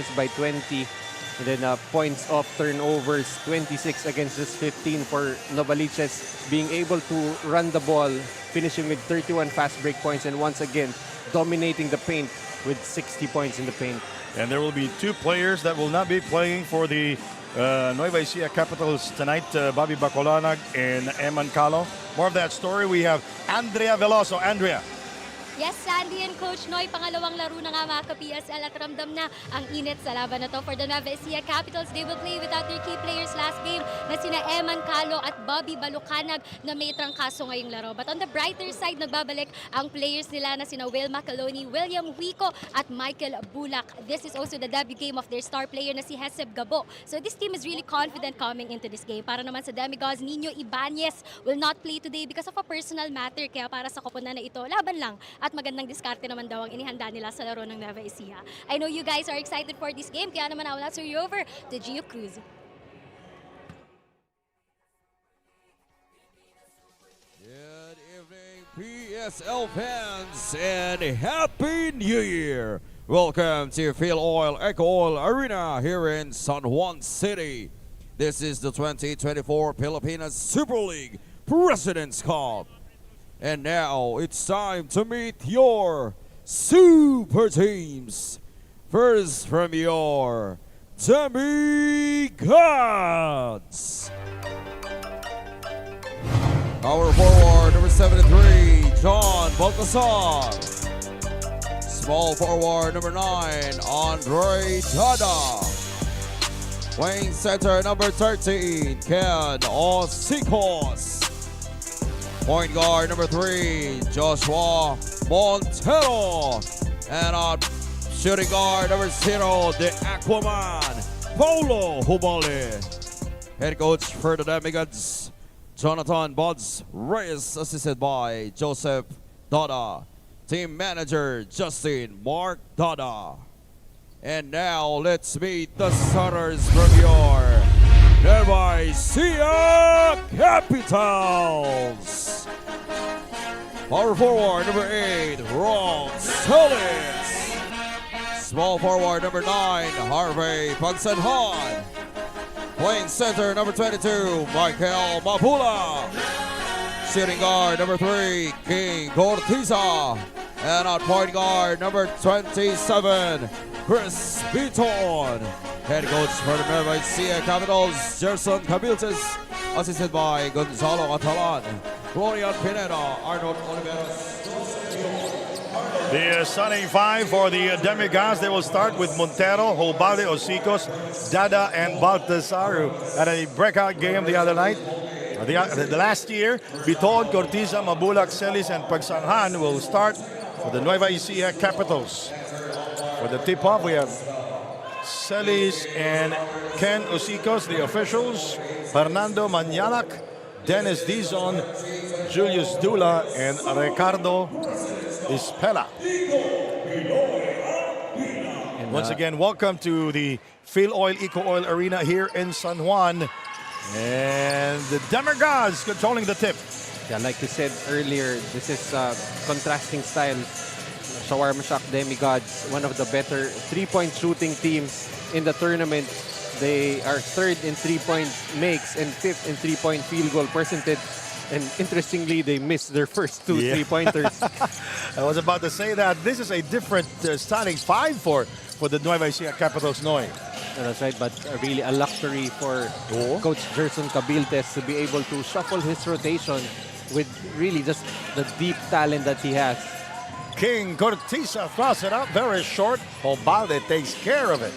misses by 20. And then points off turnovers, 26 against just 15 for Novaliches, being able to run the ball, finishing with 31 fast break points, and once again, dominating the paint with 60 points in the paint. And there will be two players that will not be playing for the Nueva Ecija Capitals tonight, Bobby Bacolanag and Eman Calo. More of that story, we have Andrea Veloso. Andrea. Yes, Sandy and Coach Noy, pangalawang laro na nga mga ka-PSL at ramdam na ang init sa laban na to for the Nueva Ecija Capitals. They will play without their key players last game na sina Eman Calo at Bobby Balucanag na may trangkaso ngayong laro. But on the brighter side, nagbabalik ang players nila na sina Will Macaloni, William Huico at Michael Bulak. This is also the debut game of their star player na si Heseb Gabo. So this team is really confident coming into this game. Para naman sa Demigods, Nino Ibanez will not play today because of a personal matter. Kaya para sa koponan na ito, laban lang. At magandang diskarte naman daw ang inihanda nila sa laro ng Nueva Ecija. I know you guys are excited for this game, kaya naman I will answer you over to Gio Cruz. Good evening, PSL fans, and Happy New Year! Welcome to Phil Oil Eco Oil Arena here in San Juan City. This is the 2024 Pilipinas Super League President's Cup. And now it's time to meet your super teams. First from your Demigods. Power forward number 73, John Baltasar. Small forward number 9, Andre Dada. Wing center number 13, Ken Osicos. Point guard number 3, Joshua Montero. And on shooting guard number 0, the Aquaman, Paulo Hubali. Head coach for the Demigods, Jonathan Buds Reyes, assisted by Joseph Dada. Team manager, Justin Mark Dada. And now let's meet the starters from your Nueva Ecija Capitals. Power forward number 8, Ron Solis. Small forward number 9, Harvey Pagsanhan. Playing center number 22, Michael Mabula. Shooting guard number 3, King Cortiza. And at point guard number 27, Chris Beaton. Head coach for the Nueva Ecija Capitals, Gerson Cabiltes, assisted by Gonzalo Catalan, Florian Pineda, Arnold Oliveras. The starting five for the Demigods, they will start with Montero, Hobalde, Osicos, Dada, and Baltasar, who had a breakout game the other night. The last year, Biton, Cortiza, Mabulak, Celis, and Pagsanhan will start for the Nueva Ecija Capitals. For the tip-off, we have Celis and Ken Osicos, the officials, Fernando Manyanak, Dennis Dizon, Julius Dula, and Ricardo Ispela. And once again, welcome to the Phil Oil Eco Oil Arena here in San Juan. And the Demigods controlling the tip. Yeah, like you said earlier, this is contrasting styles. Shawarma Shack Demigods, one of the better three-point shooting teams in the tournament. They are third in three-point makes and fifth in three-point field goal percentage. And interestingly, they missed their first two three-pointers. I was about to say that this is a different starting five for the Nueva Ecija Capitals, Noy. That's right, but really a luxury for Coach Gerson Cabiltes to be able to shuffle his rotation with really just the deep talent that he has. King Cortiza throws it up very short. Hobalde takes care of it.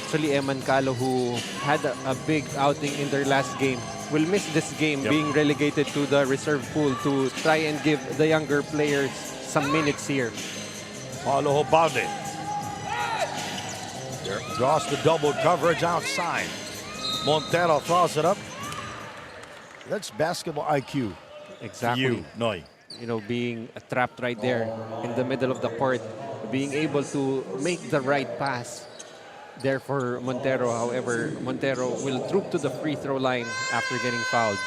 Actually, Eman Calo, who had a big outing in their last game, will miss this game, being relegated to the reserve pool to try and give the younger players some minutes here. Paulo Hobalde draws the double coverage outside. Montero throws it up. That's basketball IQ. Exactly. You, Noy. You know, being trapped right there in the middle of the court, being able to make the right pass there for Montero. However, Montero will troop to the free throw line after getting fouled.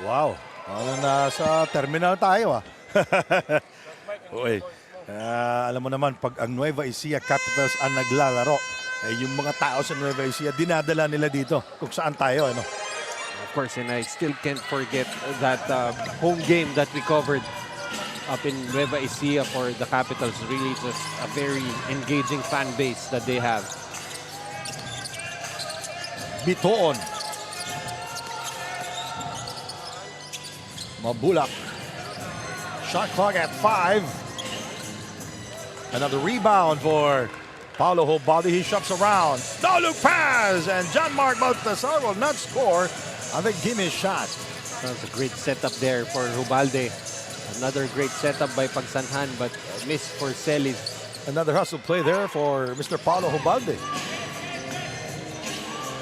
Wow. Nasa terminal tayo. Wait. Alam mo naman, pag ang Nueva Ecija Capitals ang naglalaro, yung mga tao sa Nueva Ecija, dinadala nila dito kung saan tayo. Ano? Of course, and I still can't forget that home game that we covered up in Nueva Ecija for the Capitals. Really just a very engaging fan base that they have. Bitoon. Mabulak. Shot clock at 5. Another rebound for Paulo Hobalde. He shoves around. No look pass, and John Mark Baltasar will not score on the gimme shot. That was a great setup there for Hobalde. Another great setup by Pagsanhan, but miss for Celis. Another hustle play there for Mr. Paulo Hobalde.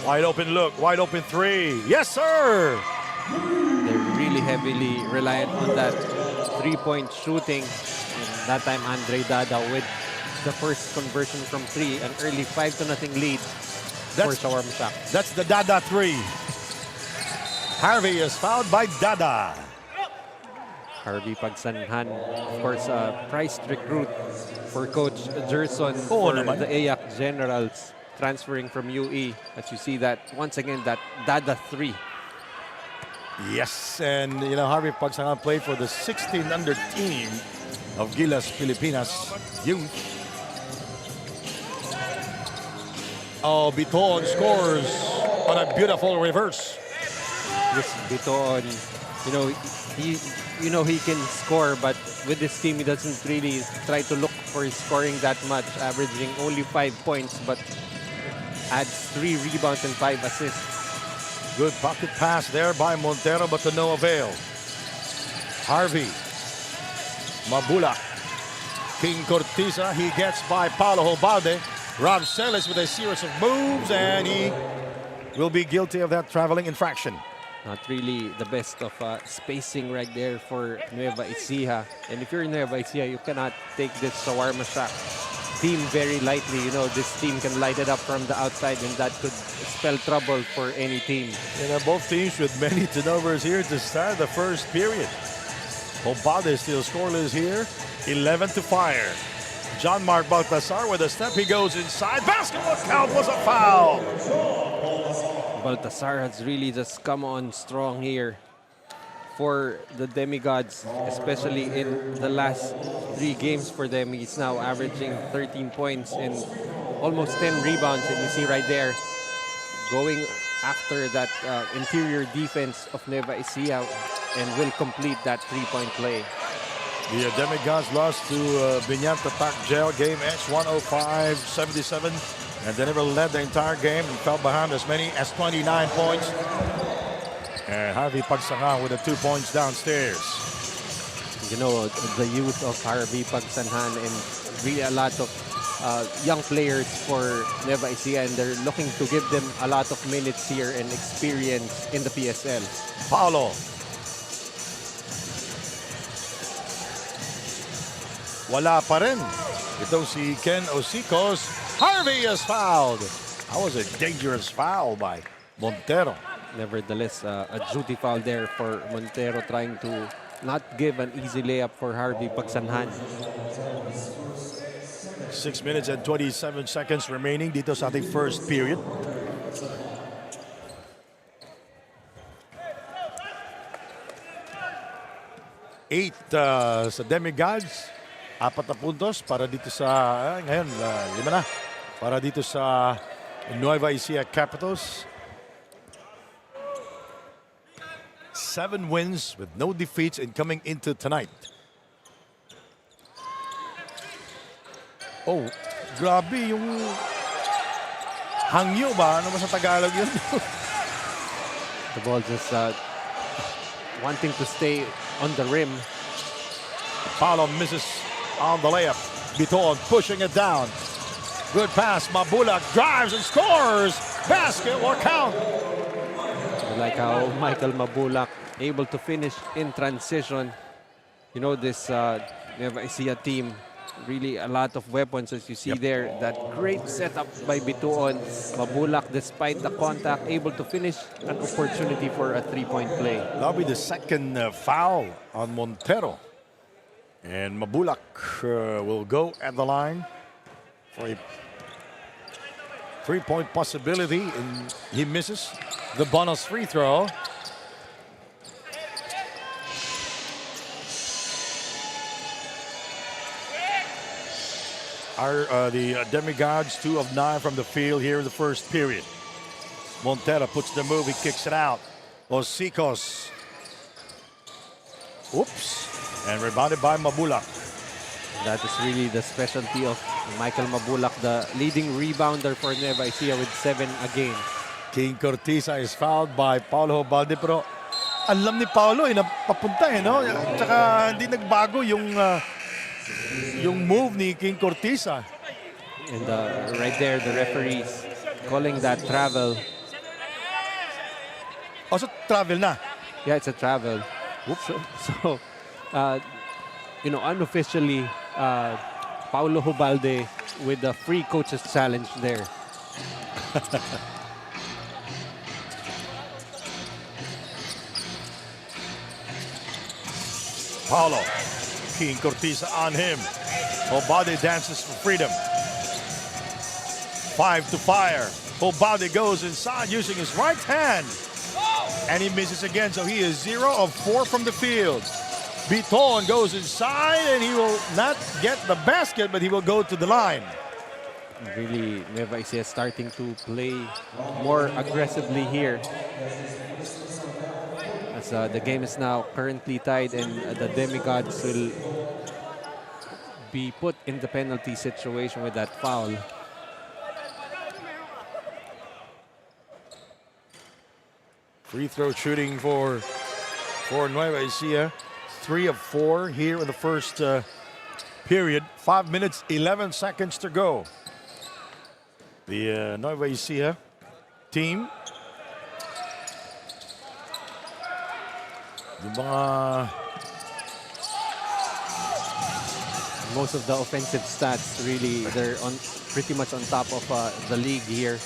Wide open look, wide open three. Yes, sir! They're really heavily reliant on that three-point shooting. And that time, Andre Dada with the first conversion from 3, an early 5-0 lead for Shawarma Shack. That's the Dada 3. Harvey is fouled by Dada. Harvey Pagsanhan, of course, a prized recruit for Coach Gerson Oo for naman. the AYAC Generals, transferring from UE. As you see that, once again, that Dada 3. Yes, and you know, Harvey Pagsangan played for the 16 under team of Gilas Pilipinas Youth. Oh, Biton scores on a beautiful reverse. This Bitoon, he can score, but with this team, he doesn't really try to look for his scoring that much, averaging only 5 points, but adds 3 rebounds and 5 assists. Good pocket pass there by Montero, but to no avail. Harvey. Mabulak. King Cortiza, he gets by Paulo Hobalde. Rob Celis with a series of moves, and he will be guilty of that traveling infraction. Not really the best of spacing right there for Nueva Ecija. And if you're in Nueva Ecija, you cannot take this Shawarma Shack team very lightly. You know, this team can light it up from the outside, and that could spell trouble for any team. You know, both teams with many turnovers here to start the first period. Hobalde still scoreless here. 11 to fire. John Mark Baltasar with a step. He goes inside. Basketball count was a foul. Baltasar has really just come on strong here for the Demigods, especially in the last 3 games for them. He's now averaging 13 points and almost 10 rebounds. And you see right there, going after that interior defense of Nueva Ecija, and will complete that 3-point play. The Demigods lost to Binyang Tatak Gel game X 105-77. And they never led the entire game and fell behind as many as 29 points. And Harvey Pagsangan with the 2 points downstairs. You know, the youth of Harvey Pagsanhan, and really a lot of young players for Nueva Ecija, and they're looking to give them a lot of minutes here and experience in the PSL. Paulo. Wala pa rin. Itong si Ken Osicos. Harvey is fouled. That was a dangerous foul by Montero. Nevertheless, a duty foul there for Montero, trying to not give an easy layup for Harvey Pagsanhan. 6 minutes and 27 seconds remaining dito sa ating first period. Eight sa Demigods. 4 na puntos para dito sa, ngayon, 5 na. Para dito sa Nueva Ecija Capitals. 7 wins with no defeats in coming into tonight. Oh, grabe yung hangyo ba? Ano ba sa Tagalog yun? The ball just wanting to stay on the rim. Paulo misses on the layup. Biton pushing it down. Good pass. Mabulak drives and scores. Basket will count. I like how Michael Mabulak able to finish in transition. You know, this Nueva Ecija team, really a lot of weapons, as you see there. That great setup by Bituon. Mabulak, despite the contact, able to finish an opportunity for a 3-point play. That'll be the second foul on Montero. And Mabulak will go at the line for a three-point possibility, and he misses the bonus free throw. The Demigods, 2 of 9 from the field here in the first period. Montero puts the move, he kicks it out. Osicos. Oops. And rebounded by Mabulak. That is really the specialty of Michael Mabulak, the leading rebounder for Nueva Ecija with 7 a game. King Cortiza is fouled by Paulo Hobalde, pero alam ni Paulo na papunta no? Tsaka hindi nagbago yung move ni King Cortiza. And right there, the referees calling that travel. Also travel na. Yeah, it's a travel. So unofficially, Paulo Hobalde with the free coaches challenge there. Paulo, King Cortiza on him. Hobalde dances for freedom. 5 to fire. Hobalde goes inside using his right hand. And he misses again, so he is 0 of 4 from the field. Biton goes inside, and he will not get the basket, but he will go to the line. Really, Nueva Ecija starting to play more aggressively here. As the game is now currently tied, and the Demigods will be put in the penalty situation with that foul. Free throw shooting for Nueva Ecija. 3 of 4 here in the first period. 5 minutes, 11 seconds to go. The Nueva Ecija team. Yung mga Most of the offensive stats, really, they're pretty much on top of the league here.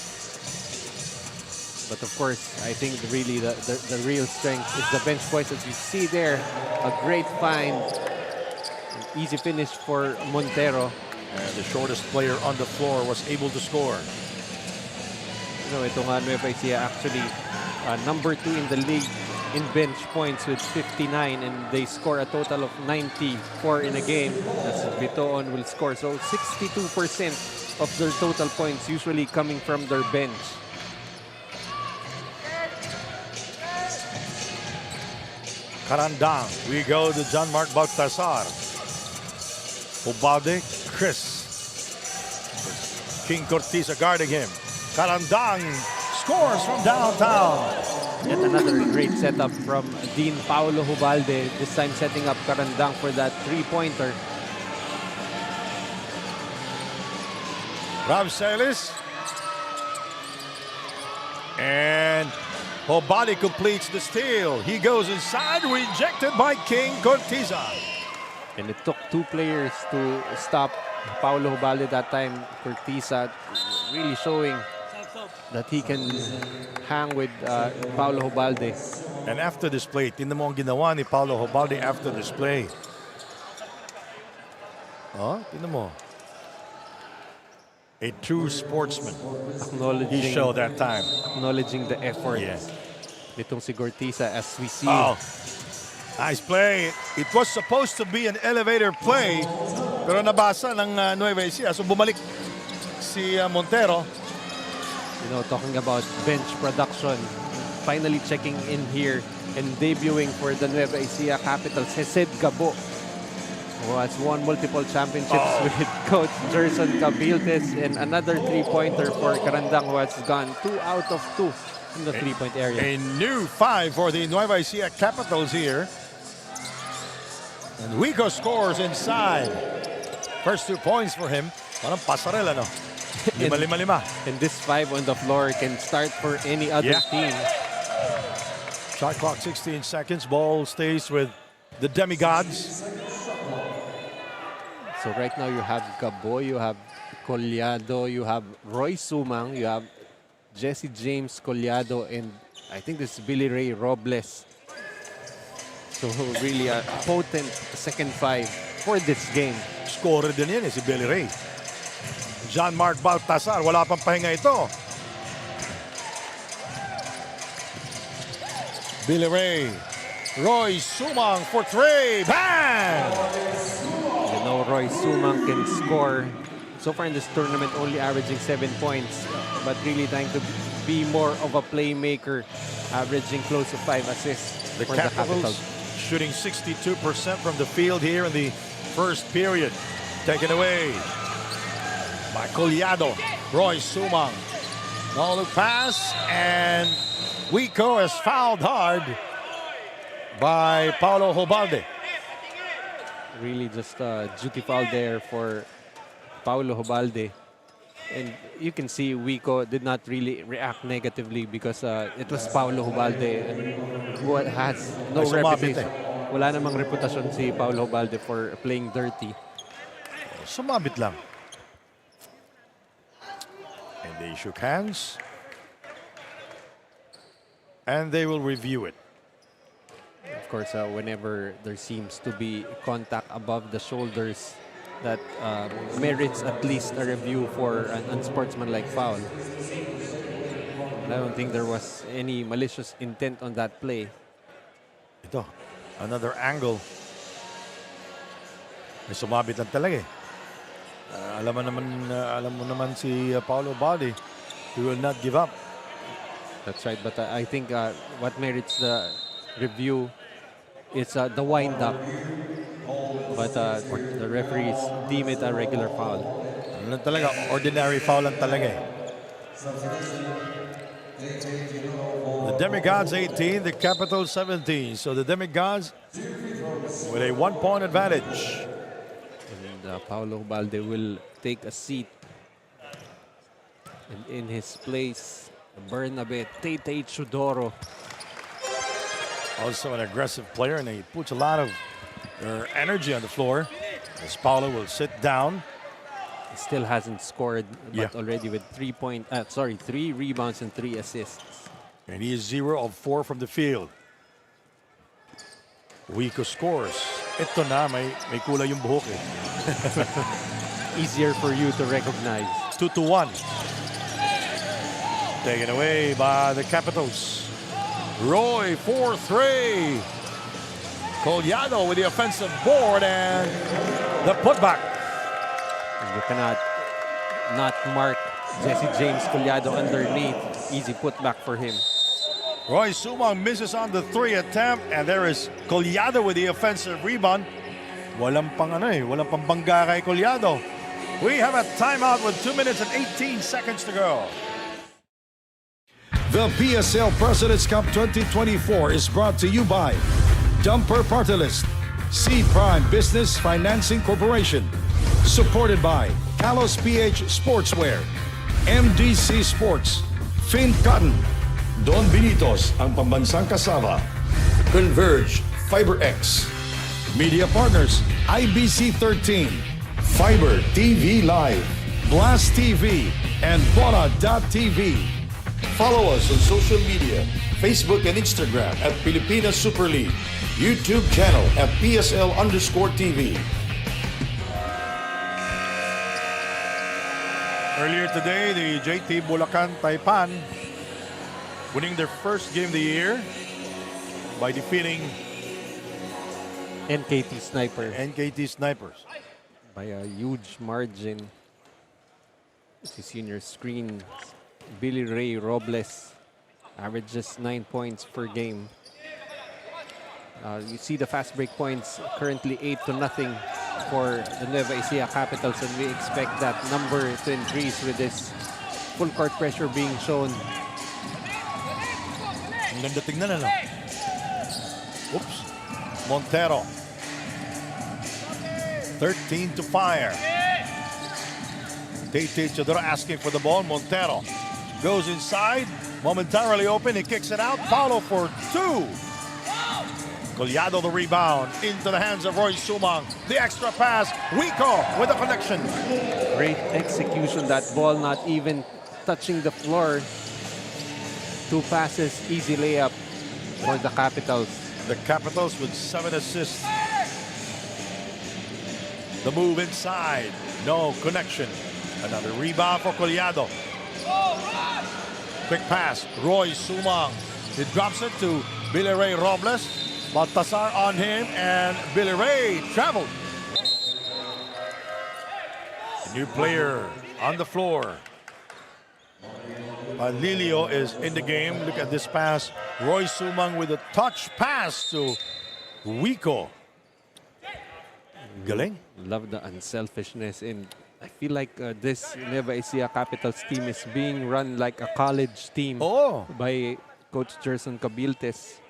But of course, I think really the real strength is the bench points, as you see there. A great find. An easy finish for Montero. and the shortest player on the floor was able to score. Ito nga, Nueva Ecija actually number 2 in the league in bench points with 59, and they score a total of 94 in a game. As Bitoon will score. So 62% of their total points usually coming from their bench. Karandang, we go to John Mark Baltasar. Ubalde, Chris. King Cortiza guarding him. Karandang scores from downtown. Yet another great setup from Dean Paulo Ubalde. This time setting up Karandang for that three-pointer. Ramselis. And Ubalde completes the steal. He goes inside, rejected by King Cortiza. And it took 2 players to stop Paulo Ubalde that time. Cortiza really showing that he can hang with Paulo Ubalde. And after this play, tingnan mo ang ginawa ni Paulo Ubalde after this play. Oh, tingnan mo. A true sportsman. He showed that time. Acknowledging the effort. Yeah. Nitong si Cortiza, as we see. Oh, nice play. It was supposed to be an elevator play, pero nabasa ng Nueva Ecija. So bumalik si Montero. Talking about bench production, finally checking in here and debuting for the Nueva Ecija Capitals, Hesed Gabo, who has won multiple championships with Coach Gerson Cabiltes, and another three-pointer for Karandang, who has gone 2 out of 2 in the three-point area. A new 5 for the Nueva Ecija Capitals here. And Wico scores inside. First 2 points for him. Parang pasarela, no? 5-5-5. And this 5 on the floor can start for any other team. Shot clock 16 seconds. Ball stays with the Demigods. So right now you have Gabo, you have Collado, you have Roy Sumang, you have Jesse James Collado, and I think this is Billy Ray Robles. So really a potent second 5 for this game. Scorer din yan si Billy Ray. Jean-Marc Baltasar, wala pang pahinga ito. Billy Ray. Roy Sumang for 3. Bang! You know, Roy Sumang can score. So far in this tournament, only averaging 7 points, but really trying to be more of a playmaker, averaging close to 5 assists The for the Capitals Capitals. shooting 62% from the field here in the first period. Taken away by Collado. Roy Sumang. No look pass, and Wico is fouled hard by Paulo Hobalde. Really just a duty foul there for Paulo Hobalde. And you can see Wico did not really react negatively because it was Paulo Hobalde who has no Ay, sumabit reputation. Wala namang reputasyon si Paulo Hobalde for playing dirty. Sumabit lang. And they shook hands. And they will review it. Of course, whenever there seems to be contact above the shoulders, that merits at least a review for an unsportsmanlike foul. I don't think there was any malicious intent on that play. Ito, another angle. May sumabit lang talaga eh. Alam mo naman si Paulo Balde, he will not give up. That's right, but I think what merits the review is the wind-up. But the referees deem it a regular foul. Ano lang talaga, ordinary foul lang talaga eh. The Demigods 18, the Capitals 17. So the Demigods with a 1-point advantage. And Paulo Balde will take a seat. And in his place, Bernabe Tete Chudoro. Also an aggressive player, and he puts a lot of their energy on the floor. As Paulo will sit down. He still hasn't scored, but Yeah. already with 3 rebounds and 3 assists. And he is 0 of 4 from the field. Wico scores. Ito na, may kulay yung buhok eh. Easier for you to recognize. 2-1. Taken away by the Capitals. Roy 4-3. Collado with the offensive board and the putback. And you cannot not mark Jesse James Collado underneath. Easy putback for him. Roy Sumang misses on the 3 attempt, and there is Collado with the offensive rebound. Walang pang bangga kay Collado. We have a timeout with 2 minutes and 18 seconds to go. The PSL President's Cup 2024 is brought to you by Dumper Party List, C Prime Business Financing Corporation, supported by Kalos PH Sportswear, MDC Sports, Fin Cotton, Don Benitos, ang pambansang kasama, Converge, FiberX, Media Partners, IBC 13, Fiber TV Live, Blast TV, and Bona.tv. Follow us on social media, Facebook and Instagram at Pilipinas Super League, YouTube channel at PSL_TV. Earlier today, the JT Bulacan Taipan winning their first game of the year by defeating NKT Sniper NKT Snipers. by a huge margin. As you see in your screen, Billy Ray Robles averages 9 points per game. You see the fast break points currently 8-0 for the NUEVA ECIJA Capitals, and we expect that number to increase with this full court pressure being shown. Ang ganda tingnan, ano? Oops. Montero. 13 to fire. Tate Chadora asking for the ball. Montero goes inside. Momentarily open. He kicks it out. Paulo for 2. Collado the rebound into the hands of Roy Sumang. The extra pass. Wico with the connection. Great execution. That ball not even touching the floor. 2 passes, easy layup for the Capitals. The Capitals with 7 assists. The move inside. No connection. Another rebound for Collado. Quick pass. Roy Sumang. He drops it to Billy Ray Robles. Baltasar on him, and Billy Ray traveled. A new player on the floor. Lilio is in the game. Look at this pass. Roy Sumang with a touch pass to Wico. Galing. Love the unselfishness, and I feel like this Nueva Ecija Capitals team is being run like a college team by Coach Gerson Cabiltes.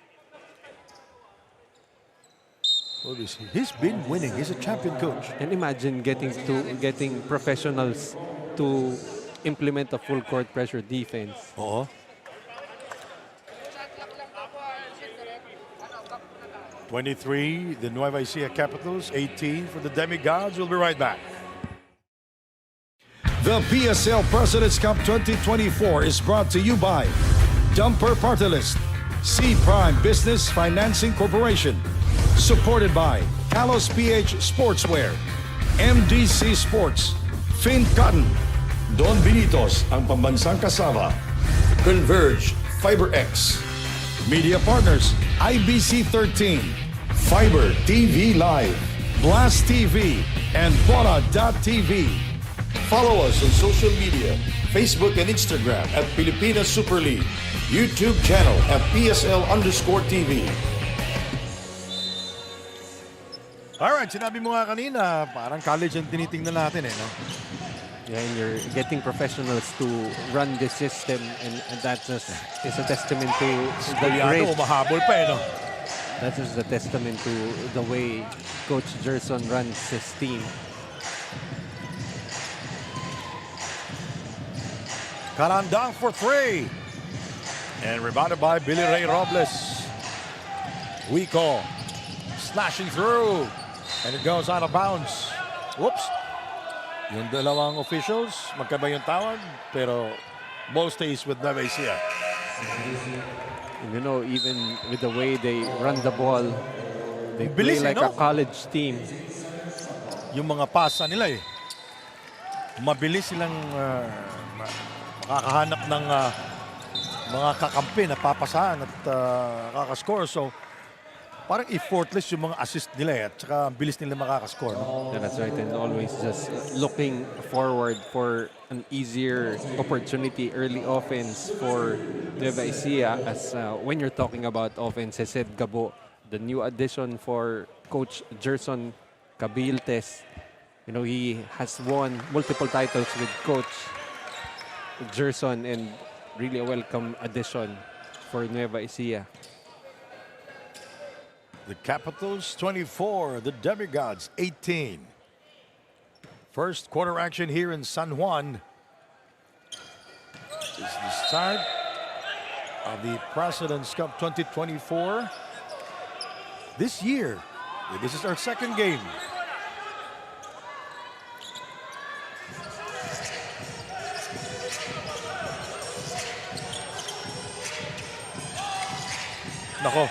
He's been winning. He's a champion coach. And imagine getting professionals to implement a full court pressure defense. 23, the Nueva Ecija Capitals. 18 for the Demigods. We'll be right back. The PSL President's Cup 2024 is brought to you by Dumper Party List, C Prime Business Financing Corporation, supported by Kalos PH Sportswear, MDC Sports, Fin Cotton, Don Benitos, ang pambansang kasama, Converge, FiberX, Media Partners, IBC 13, Fiber TV Live, Blast TV, and Bora.tv. Follow us on social media, Facebook and Instagram at Pilipinas Super League, YouTube channel at PSL_TV. Alright, sinabi mo nga kanina, parang college ang tinitingnan natin no? Yeah, and you're getting professionals to run this system, and that just is a testament to the great. Mahabol pa no? That is a testament to the way Coach Gerson runs his team. Karandang for 3. And rebounded by Billy Ray Robles. Wico slashing through. And it goes out of bounds. Whoops. Yung dalawang officials, magkaba yung tawag, pero ball stays with Nueva Ecija. And you know, even with the way they run the ball, they play Bilis, like no? a college team. Yung mga pasa nila mabilis silang makakahanap ng mga kakampi na papasahan at kakascore. So, parang effortless yung mga assist nila at saka bilis nila makakascore. No? Yeah, that's right. And always just looking forward for an easier opportunity, early offense for Nueva Ecija. As when you're talking about offense, I said Gabo, the new addition for Coach Gerson Cabiltes. You know, he has won multiple titles with Coach Gerson, and really a welcome addition for Nueva Ecija. The Capitals 24, the Demigods 18. First quarter action here in San Juan. This is the start of the President's Cup 2024. This year, this is our second game. Nako.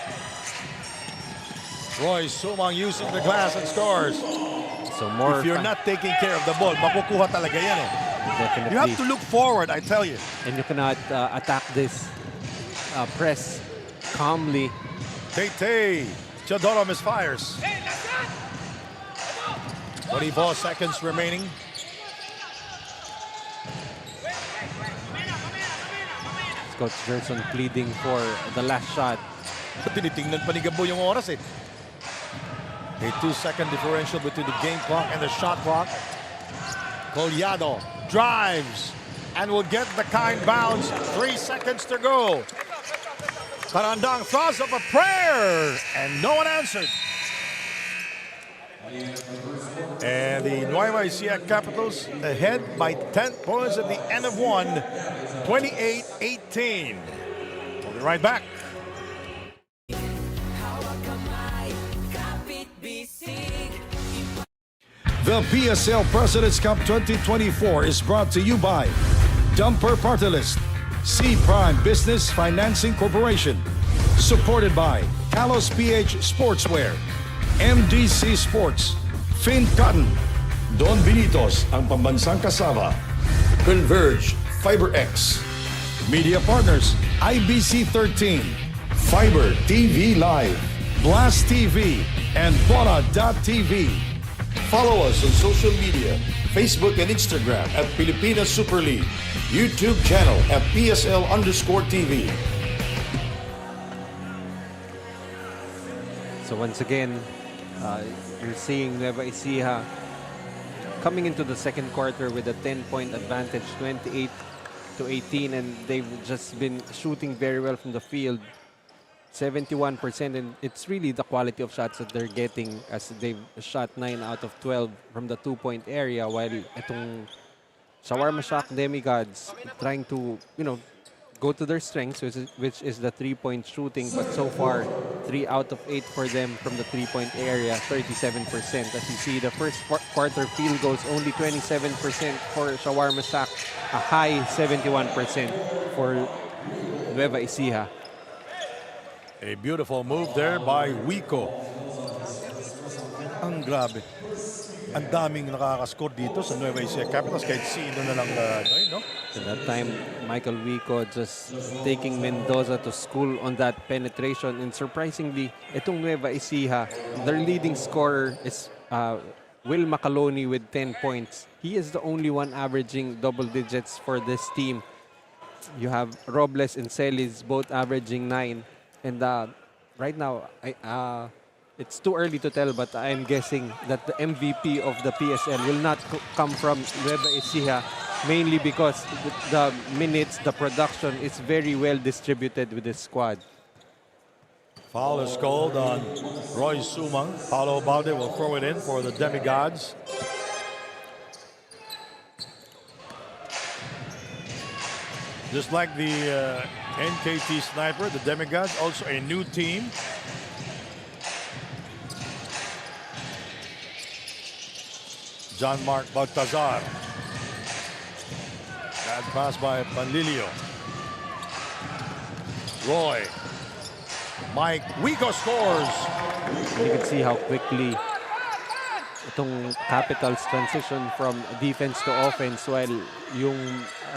Roy Sumang using the glass and scores. So more. If you're not taking care of the ball, makukuha talaga yan Definitely. You have to look forward, I tell you. And you cannot attack this press calmly. Tay Teodoro misfires. 24 seconds remaining. Coach Gerson pleading for the last shot. Tinitingnan pa ni Gabo yung oras A 2-second differential between the game clock and the shot clock. Collado drives and will get the kind bounce. 3 seconds to go. Karandang throws up a prayer and no one answered. And the Nueva Ecija Capitals ahead by 10 points at the end of one, 28-18. We'll be right back. The PSL President's Cup 2024 is brought to you by Dumper Party List, C Prime Business Financing Corporation, supported by Kalos PH Sportswear, MDC Sports, Fin Cotton, Don Benitos ang pambansang kasama. Converge Fiber X. Media partners IBC 13, Fiber TV Live, Blast TV, and Bora.tv. Follow us on social media, Facebook and Instagram at Pilipinas Super League, YouTube channel at PSL_TV. So once again, you're seeing Nueva Ecija coming into the second quarter with a 10-point advantage, 28-18, and they've just been shooting very well from the field, 71%, and it's really the quality of shots that they're getting as they've shot 9 out of 12 from the 2-point area, while itong Shawarma Shack Demigods trying to, go to their strengths, which is the 3-point shooting, but so far 3 out of 8 for them from the 3-point area, 37%. As you see, the first quarter field goals only 27% for Shawarma Shack, a high 71% for Nueva Ecija. A beautiful move there by Wico. Ang grabe. Ang daming nakakascore dito sa Nueva Ecija Capitals kahit sino na lang no? At that time, Michael Wico just taking Mendoza to school on that penetration. And surprisingly, itong Nueva Ecija, their leading scorer is Will Macaloni with 10 points. He is the only one averaging double digits for this team. You have Robles and Celis both averaging 9. And right now, it's too early to tell, but I'm guessing that the MVP of the PSL will not come from Nueva Ecija, mainly because the minutes, the production is very well distributed with the squad. Foul is called on Roy Sumang. Paulo Balde will throw it in for the Demigods. Just like the NKT Sniper, the Demigods, also a new team. John Mark Baltazar. Bad pass by Panlilio. Roy. Mike Wico scores. You can see how quickly itong Capitals transition from defense to offense, while yung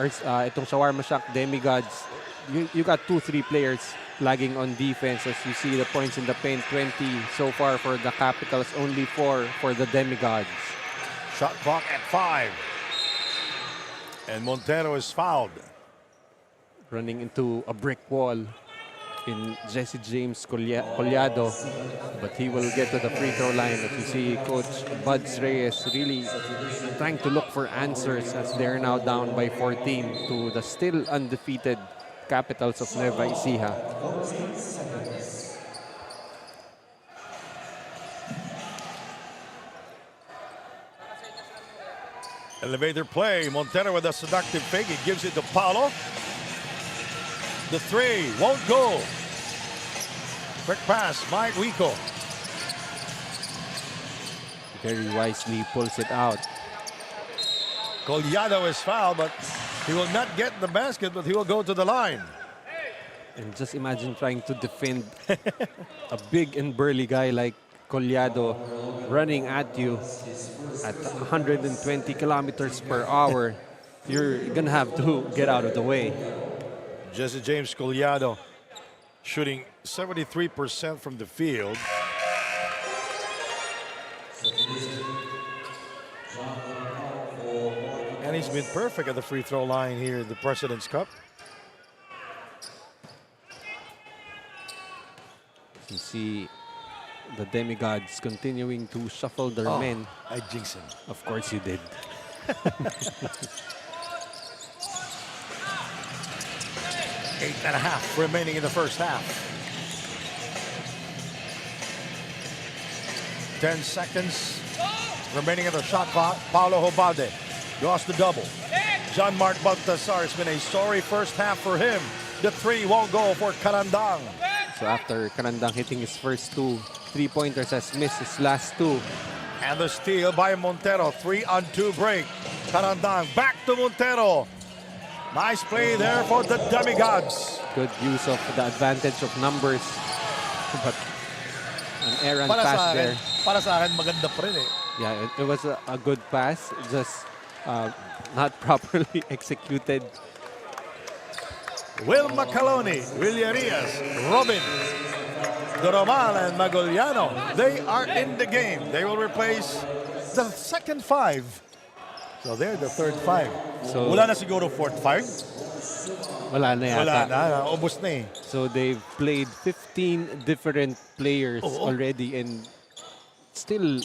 itong Shawarma Shack Demigods, you got 2-3 players lagging on defense. As you see the points in the paint, 20 so far for the Capitals, only 4 for the Demigods. Shot clock at 5. And Montero is fouled. Running into a brick wall in Jesse James Collado, but he will get to the free throw line. As you see, Coach Buds Reyes really trying to look for answers as they're now down by 14 to the still undefeated Capitals of Nueva Ecija. Elevator play. Montero with a seductive fake. He gives it to Paulo. The 3 won't go. Quick pass, Mike Wico. Very wisely pulls it out. Collado is fouled, but he will not get the basket, but he will go to the line. And just imagine trying to defend a big and burly guy like Collado running at you at 120 kilometers per hour. You're gonna have to get out of the way. Jesse James Collado shooting 73% from the field. And he's been perfect at the free throw line here in the President's Cup. You see the Demigods continuing to shuffle their men. I jinxed him. Of course you did. 8.5 remaining in the first half. 10 seconds remaining in the shot clock. Paulo Hobalde lost the double. John Mark Baltasar, it's been a sorry first half for him. The 3 won't go for Carandang. So after Carandang hitting his first 2 3-pointers, has missed his last 2. And the steal by Montero. 3-on-2 break. Carandang back to Montero. Nice play there for the Demigods. Good use of the advantage of numbers. But an errant pass there. Para sa akin, maganda pa rin eh. Yeah, it was a good pass, just not properly executed. Will Macaloni, Villarias, Robin, Doromal, and Magoliano, they are in the game. They will replace the second five. So they're the third five. So- Wala na siguro fourth five. Wala na yata. Wala na, ubos na eh. So they've played 15 different players already and still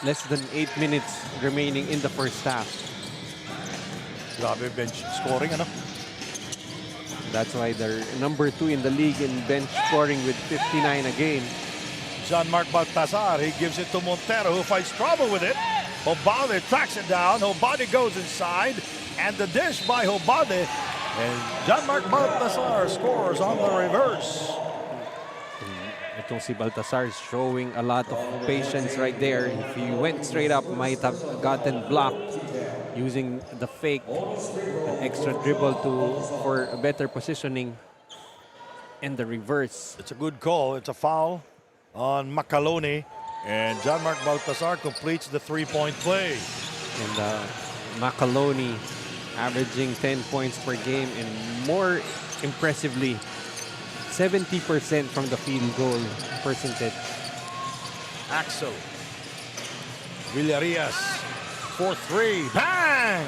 less than 8 minutes remaining in the first half. Grabe bench scoring, ano? That's why they're number 2 in the league in bench scoring with 59 a game. Jean-Marc Baltazar, he gives it to Montero, who finds trouble with it. Hobade tracks it down. Hobade goes inside. And the dish by Hobade. And Jean-Marc Baltazar scores on the reverse. Itong si Baltasar is showing a lot of patience right there. If he went straight up, might have gotten blocked using the fake, an extra dribble for a better positioning, and the reverse. It's a good call. It's a foul on Macaloni. And Jean-Marc Baltazar completes the three-point play. And Macaloni averaging 10 points per game and more impressively, 70% from the field goal percentage. Axel. Villarias. 4-3. Bang!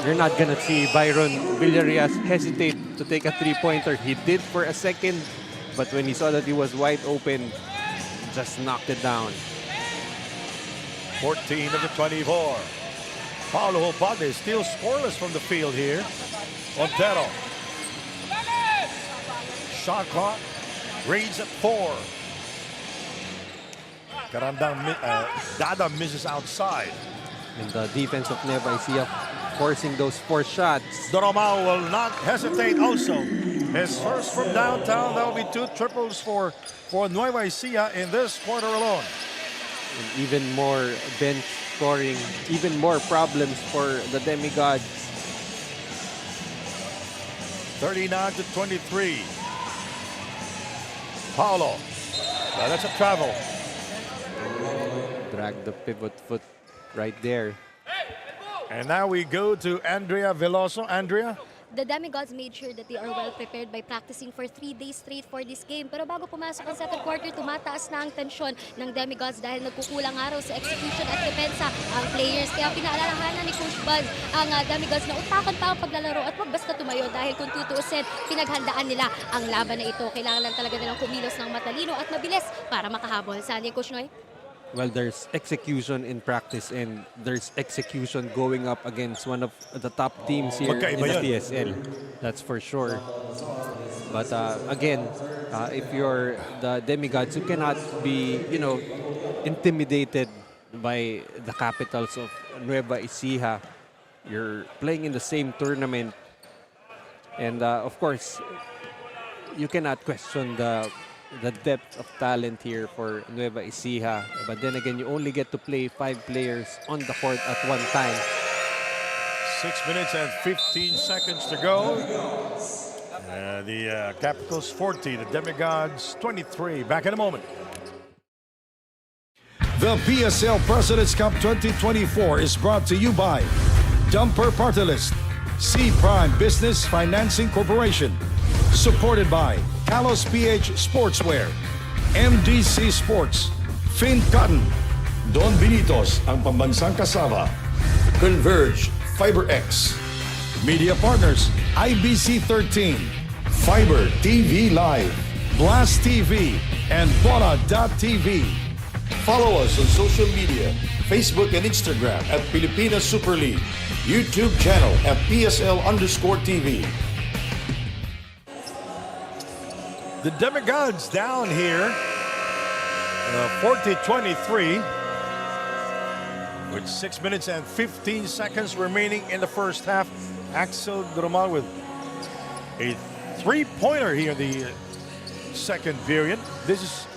You're not gonna see Byron Villarias hesitate to take a three-pointer. He did for a second, but when he saw that he was wide open, just knocked it down. 14 of the 24. Paulo Hobade still scoreless from the field here. Montero. Shot clock reads at 4. Dada misses outside. And the defense of NUEVA ECIJA forcing those 4 shots. Doromal will not hesitate also. His first from downtown. That will be 2 triples for NUEVA ECIJA in this quarter alone. And even more bench scoring, even more problems for the Demigods. 39-23. Paulo. That's a travel. Drag the pivot foot right there. And now we go to Andrea Veloso. Andrea? The Demigods made sure that they are well prepared by practicing for 3 days straight for this game. Pero bago pumasok ang second quarter, tumataas na ang tensyon ng Demigods dahil nagkukulang araw sa execution at depensa ang players. Kaya pinaalalahanan ni Coach Buzz ang Demigods na utakan pa ang paglalaro at wag basta tumayo dahil kung tutuusin, pinaghandaan nila ang laban na ito. Kailangan lang talaga nilang kumilos ng matalino at mabilis para makahabol. Saan yan, Coach Noy? Well, there's execution in practice and there's execution going up against one of the top teams here in the PSL. That's for sure. But again, if you're the Demigods, you cannot be, intimidated by the capitals of NUEVA ECIJA. You're playing in the same tournament. And of course, you cannot question the depth of talent here for NUEVA ECIJA. But then again, you only get to play 5 players on the court at one time. 6 minutes and 15 seconds to go. The Capitals 40, the Demigods 23. Back in a moment. The PSL President's Cup 2024 is brought to you by Dumper Party List, C Prime Business Financing Corporation, supported by Kalos PH Sportswear, MDC Sports, Fin Cotton, Don Benitos, ang pambansang kasama, Converge, FiberX, Media Partners, IBC 13, Fiber TV Live, Blast TV, and Bona.tv. Follow us on social media, Facebook and Instagram at Pilipinas Super League, YouTube channel at PSL_TV. The Demigods down here, 40-23, with 6 minutes and 15 seconds remaining in the first half. Axel Dromal with a three-pointer here in the second period. This is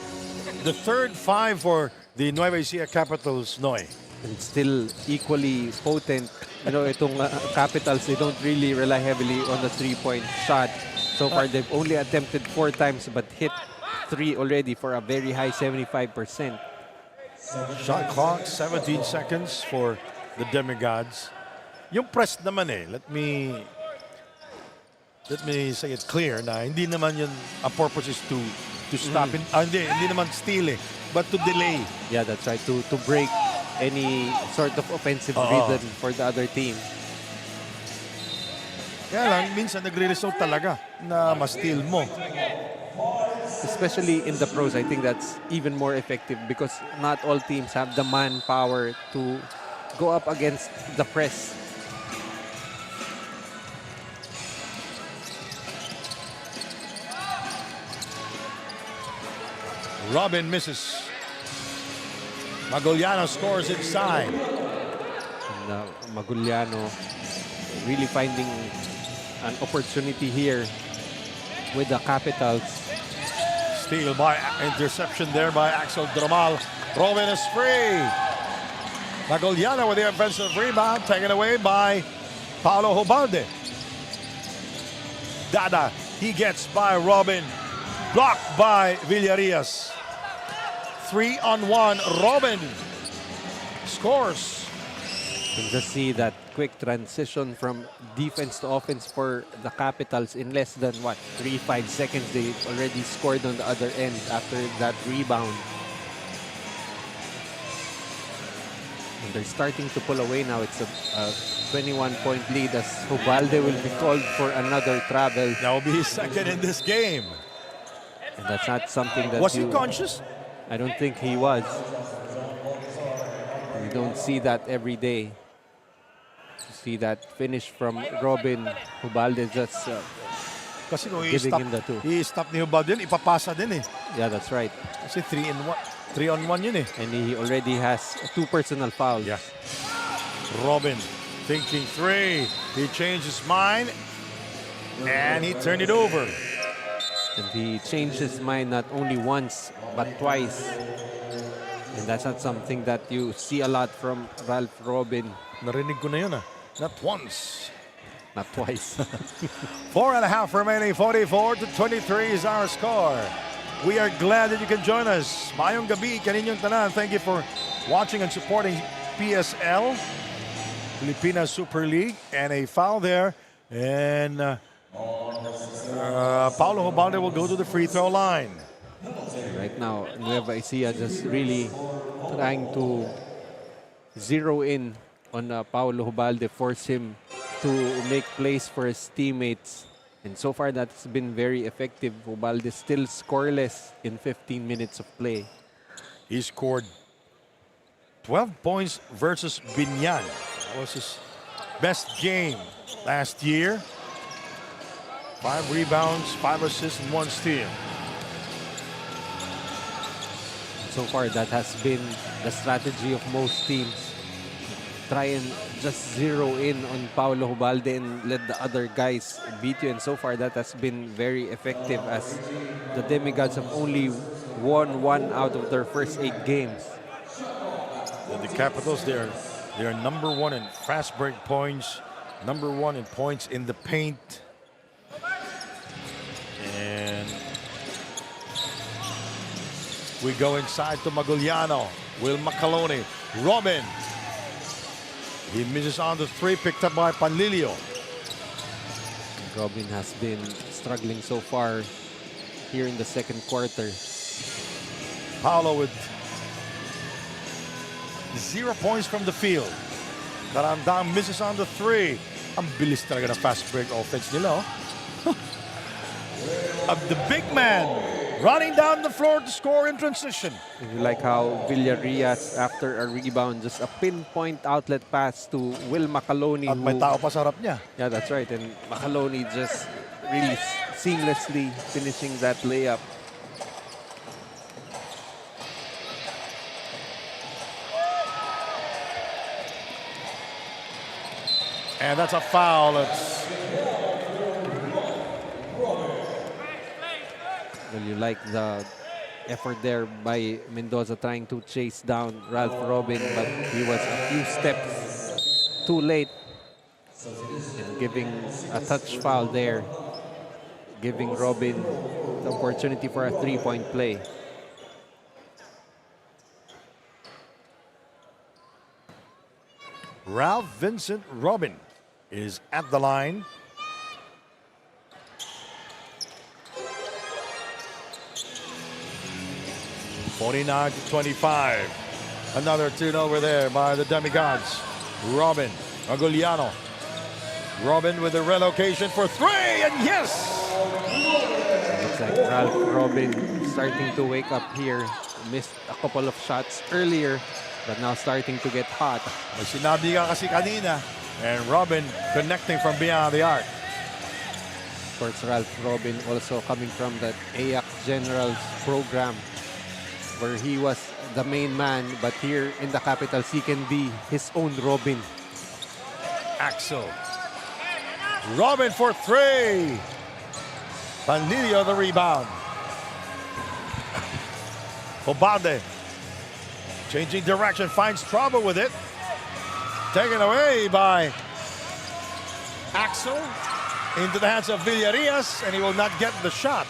the third 5 for the NUEVA ECIJA Capitals, Noy. And still equally potent. Itong Capitals, they don't really rely heavily on the three-point shot. So far, they've only attempted 4 times but hit 3 already for a very high 75%. Shot clock, 17 seconds for the Demigods. Yung press naman let me say it clear na hindi naman yun, a purpose is to stop it. Hindi naman steal but to delay. Yeah, that's right. To break any sort of offensive rhythm for the other team. Kaya lang, minsan nagre-result talaga na ma-steal mo. Especially in the pros, I think that's even more effective because not all teams have the manpower to go up against the press. Robin misses. Maguliano scores inside. And, Maguliano really finding an opportunity here with the Capitals. Steal by interception there by Axel Dramal. Robin is free. Maguliano with the offensive rebound taken away by Paulo Hubalde. Dada, he gets by Robin. Blocked by Villarias. 3-on-1. Robin scores. You can just see that quick transition from defense to offense for the Capitals in less than 3-5 seconds. They already scored on the other end after that rebound. And they're starting to pull away now. It's a 21-point lead as Hubalde will be called for another travel. That will be his second in this game. And that's not something that Was he conscious? I don't think he was. We don't see that every day. To see that finish from Robin Hubalde just Kasi kung giving him the two. i-stop ni Hubalde yun, ipapasa din Yeah, that's right. Kasi 3-on-1 yun And he already has 2 personal fouls. Yeah. Robin thinking 3. He changed his mind and he turned it over. And he changed his mind not only once, but twice. And that's not something that you see a lot from Ralph Robin. Narinig ko na yun Not once. Not twice. 4.5 remaining, 44-23 is our score. We are glad that you can join us. Mayong gabi, kaninyong tanan. Thank you for watching and supporting PSL, Pilipinas Super League, and a foul there. And Paulo Hubalde will go to the free throw line. Right now, Nueva Ecija just really trying to zero in on Paulo Hubalde, force him to make plays for his teammates. And so far, that's been very effective. Hubalde still scoreless in 15 minutes of play. He scored 12 points versus Binyan. That was his best game last year. 5 rebounds, 5 assists, and 1 steal. So far, that has been the strategy of most teams. Try and just zero in on Paulo Hubalde and let the other guys beat you. And so far, that has been very effective as the Demigods have only won 1 out of their first 8 games. The Capitals, they are number 1 in fast break points, number 1 in points in the paint. And we go inside to Maguliano. Will Macaloni. Robin. He misses on the 3, picked up by Panlilio. Robin has been struggling so far here in the second quarter. Paulo with 0 points from the field. Karandang misses on the 3. Ang bilis talaga ng fast break offense nila. Of the big man running down the floor to score in transition. And you like how Villarias, after a rebound, just a pinpoint outlet pass to Will Macaloni. At may tao pa sa harap niya. Yeah, that's right. And Macaloni just really seamlessly finishing that layup. And that's a foul. Well, you like the effort there by Mendoza trying to chase down Ralph Robin, but he was a few steps too late and giving a touch foul there, giving Robin the opportunity for a 3-point play. Ralph Vincent Robin is at the line. (49-25). Another turnover there by the Demigods. Robin Aguliano. Robin with the relocation for three, and yes! Looks like Ralph Robin starting to wake up here. Missed a couple of shots earlier, but now starting to get hot. May sinabi ka kasi kanina. And Robin connecting from beyond the arc. Of course, Ralph Robin also coming from that AIAC Generals program, where he was the main man, but here in the capitals, he can be his own Robin. Axel. Robin for three. Panilio the rebound. Obalde changing direction, finds trouble with it. Taken away by Axel into the hands of Villarias, and he will not get the shot.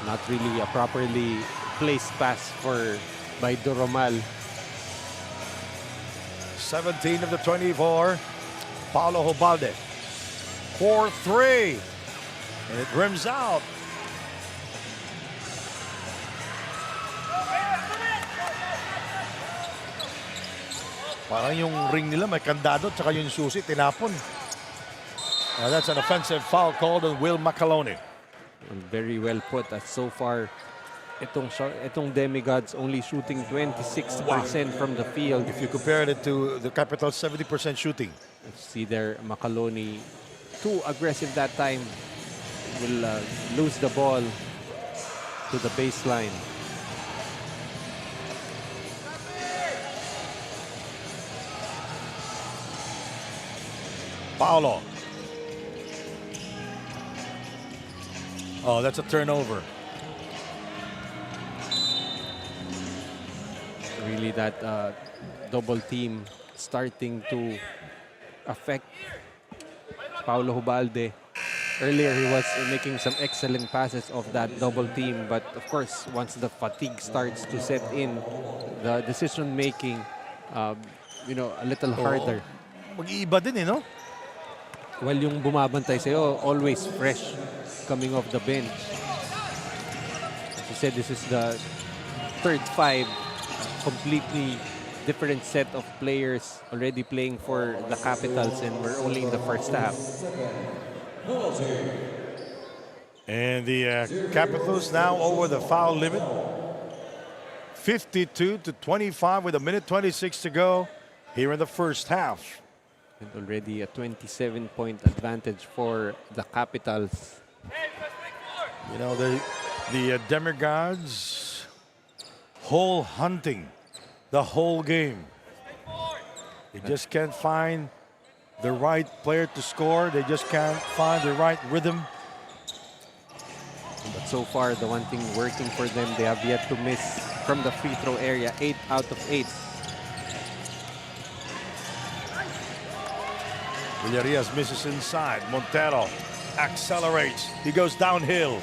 Not really a properly placed pass by Doromal. 17 of the 24. Paulo Obalde. 4-3. And it rims out. Parang yung ring nila may kandado, tsaka yung susi tinapon. Now that's an offensive foul called on Will Macaloni. Very well put. As so far, itong Demigods only shooting 26% from the field. If you compare it to the Capitals' 70% shooting. See there, Macaloni, too aggressive that time. Will lose the ball to the baseline. Paulo. Oh, that's a turnover. Really, that double team starting to affect Paulo Hubalde. Earlier, he was making some excellent passes of that double team, but of course, once the fatigue starts to set in, the decision making, a little harder. Mag-iiba din, no? Well, yung bumabantay sa'yo, always fresh coming off the bench. As you said, this is the third five, completely different set of players already playing for the Capitals, and we're only in the first half. And the Capitals now over the foul limit. 52-25 with a minute 26 to go here in the first half. And already a 27-point advantage for the Capitals. You know, the Demigods hole hunting the whole game. They just can't find the right player to score. They just can't find the right rhythm. But so far, the one thing working for them, they have yet to miss from the free throw area, 8 out of 8. Villarias misses inside. Montero accelerates. He goes downhill.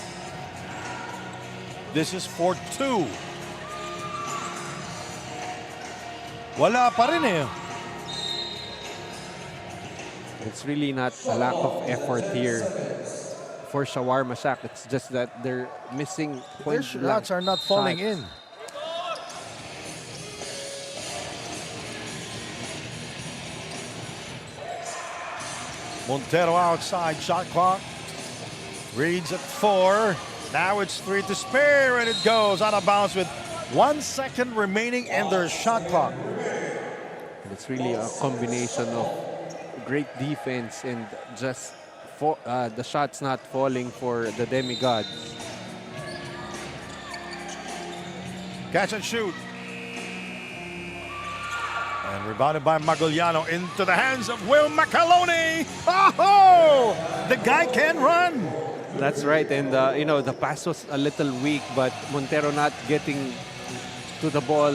This is for 2. Wala pa rin eh. It's really not a lack of effort here for Shawarma Shack. It's just that they're missing Their shots are not falling in. Montero outside, shot clock. Reads at 4. Now it's 3 to spare, and it goes out of bounds with 1 second remaining in their shot clock. And it's really a combination of great defense and just the shots not falling for the Demigods. Catch and shoot. And rebounded by Maguliano into the hands of Will Macaloni. Oh, the guy can run. That's right, and the pass was a little weak, but Montero not getting to the ball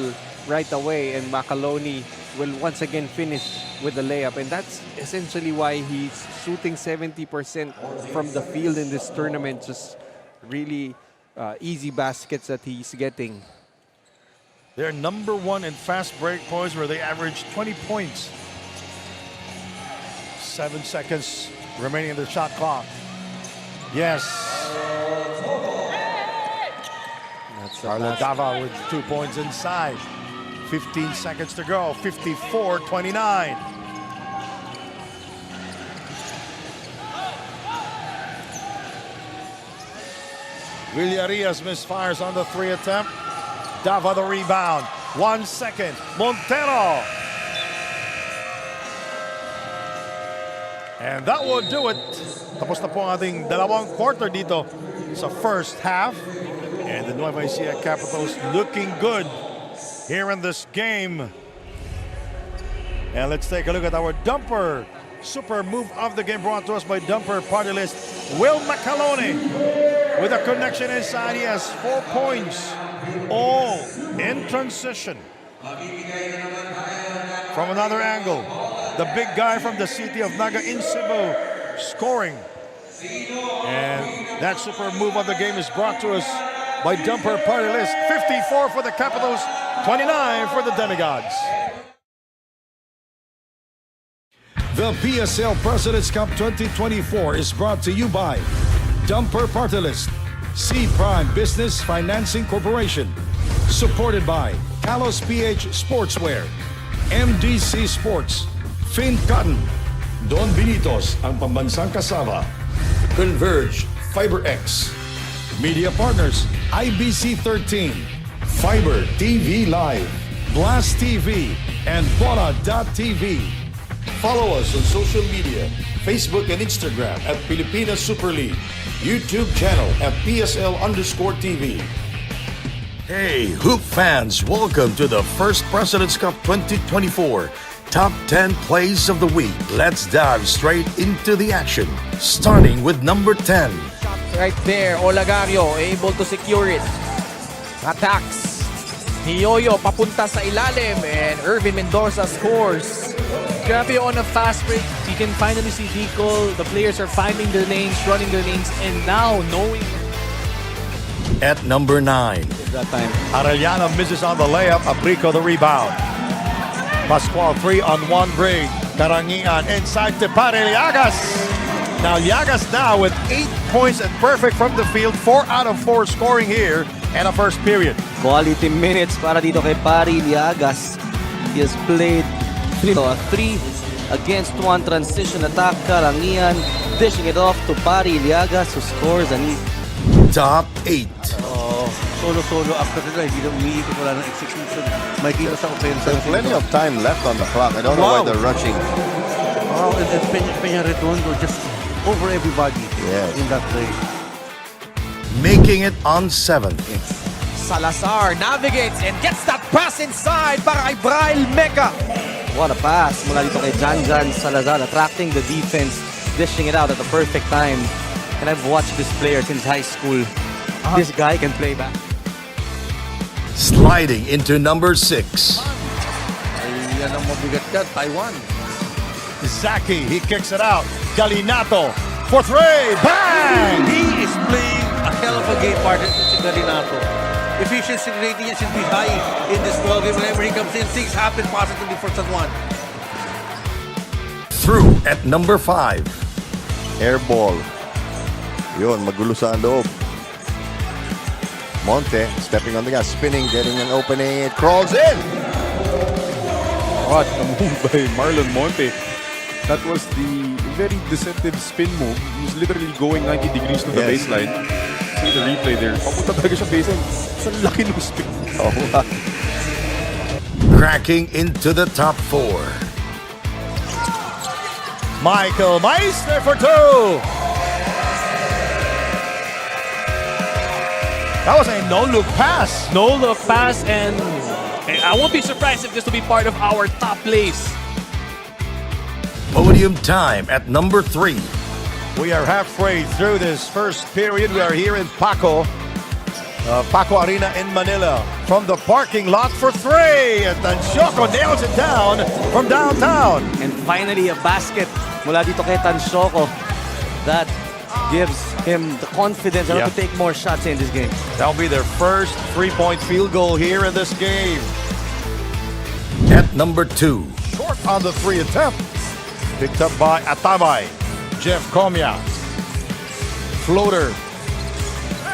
right away, and Macaloni will once again finish with the layup, and that's essentially why he's shooting 70% from the field in this tournament. Just really easy baskets that he's getting. They're number 1 in fast break points, where they average 20 points 7 seconds remaining in the shot clock. Yes. That's Carlo Dava with 2 points inside. 15 seconds to go. 54-29. Villarias misfires on the 3 attempt. Dava the rebound. 1 second. Montero. And that will do it. Tapos na po ang ating dalawang quarter dito sa first half. And the Nueva Ecija Capitals looking good here in this game. And let's take a look at our dumper. Super move of the game brought to us by dumper party list Will Macalone. With a connection inside, he has 4 points. All in transition. From another angle, the big guy from the city of Naga in Cebu scoring. And that super move of the game is brought to us by dumper party list. 54 for the Capitals, 29 for the Demigods. The PSL President's Cup 2024 is brought to you by Dumper Party List, C Prime Business Financing Corporation, supported by Kalos PH Sportswear, MDC Sports, Fin Cotton, Don Benitos, ang pambansang kasama, Converge, FiberX, Media Partners, IBC 13, Fiber TV Live, Blast TV, and Bola.tv. Follow us on social media, Facebook and Instagram at Pilipinas Super League, YouTube channel at PSL_TV. Hey, Hoop fans, welcome to the first President's Cup 2024 Top 10 Plays of the Week. Let's dive straight into the action, starting with number 10. Right there, Olagario able to secure it. Attacks. Niyoyo papunta sa ilalim and Irvin Mendoza scores. Grabe on a fast break. You can finally see Bicol. The players are finding their lanes, running their lanes, and now knowing. At number 9. That time. Arellano misses on the layup. Abrico the rebound. Pascual 3-on-1 break. Karangian inside to Pare Liagas. Now Liagas now with 8 points and perfect from the field. 4 out of 4 scoring here in the first period. Quality minutes para dito kay Pari Liagas. He has played a 3 against 1 transition attack. Karangian dishing it off to Pari Liagas who scores an Top 8. Solo after that, hindi na umiikot, wala ng execution. May kita sa offense. There's plenty of time left on the clock. I don't know why they're rushing. Wow, and Peña Redondo just over everybody in that play. Making it on 7. Salazar navigates and gets that pass inside para kay Braille Meca. What a pass mula dito kay Janjan Salazar, attracting the defense, dishing it out at the perfect time. And I've watched this player since high school. This guy can play back. Sliding into number 6. Ay, yan ang mabigat yan, Taiwan. Zaki, he kicks it out. Galinato for 3. Bang! He is playing a hell of a game, partner, si Galinato. Efficiency rating niya should be high in this ballgame. Whenever he comes in, things happen positively for San Juan. Through at number 5. Air ball. Yun, magulo sa loob. Monte stepping on the gas, spinning, getting an opening. It crawls in. What a move by Marlon Monte. That was the very deceptive spin move. He was literally going 90 degrees to the baseline. See the replay there. Papunta talaga siya baseline. Sa laki ng spin. Cracking into the top 4. Michael Meister for 2. That was a no-look pass. No look pass, and I won't be surprised if this will be part of our top plays. Podium time at number 3. We are halfway through this first period. We are here in Paco Arena in Manila. From the parking lot for 3. And Tanshoco nails it down from downtown. And finally a basket mula dito kay Tanshoco. That gives him the confidence to take more shots in this game. That'll be their first 3-point field goal here in this game. At number 2. Short on the 3 attempt. Picked up by Atabay. Jeff Comia. Floater.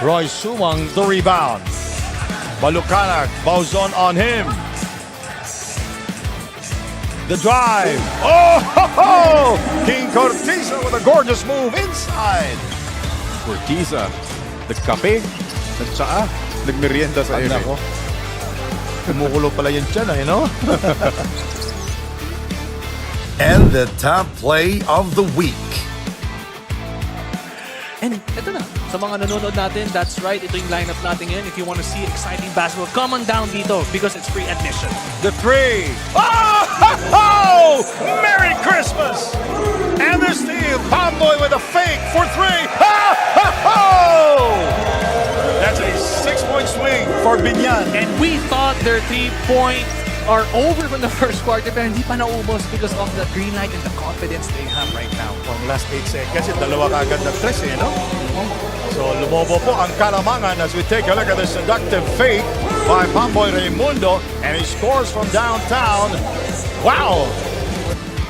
Roy Sumang, the rebound. Balucanag, Bauzon on him. The drive. Oh, ho, ho! King Cortiza with a gorgeous move inside. Cortiza, nagkape, nagtsaa, nagmerienda sa Ay, ere. nako. Kumukulo pala yung tiyan, eh, no? And the top play of the week. And ito na, sa mga nanonood natin, that's right, ito yung lineup natin ngayon. If you want to see exciting basketball, come on down dito because it's free admission. The three. Oh, ho, ho! Merry Christmas! And the steal. Tomboy with a fake for three. Ha, ha, ho! That's a 6-point swing for Binyan. And we thought their 3-point are over from the first quarter, pero hindi pa naubos because of the green light and the confidence they have right now. Ang last 8 seconds, yung dalawa kagad na tres, eh, no? So, lumobo po ang Kalamangan as we take a look at the seductive fake by Pamboy Raimundo, and he scores from downtown. Wow!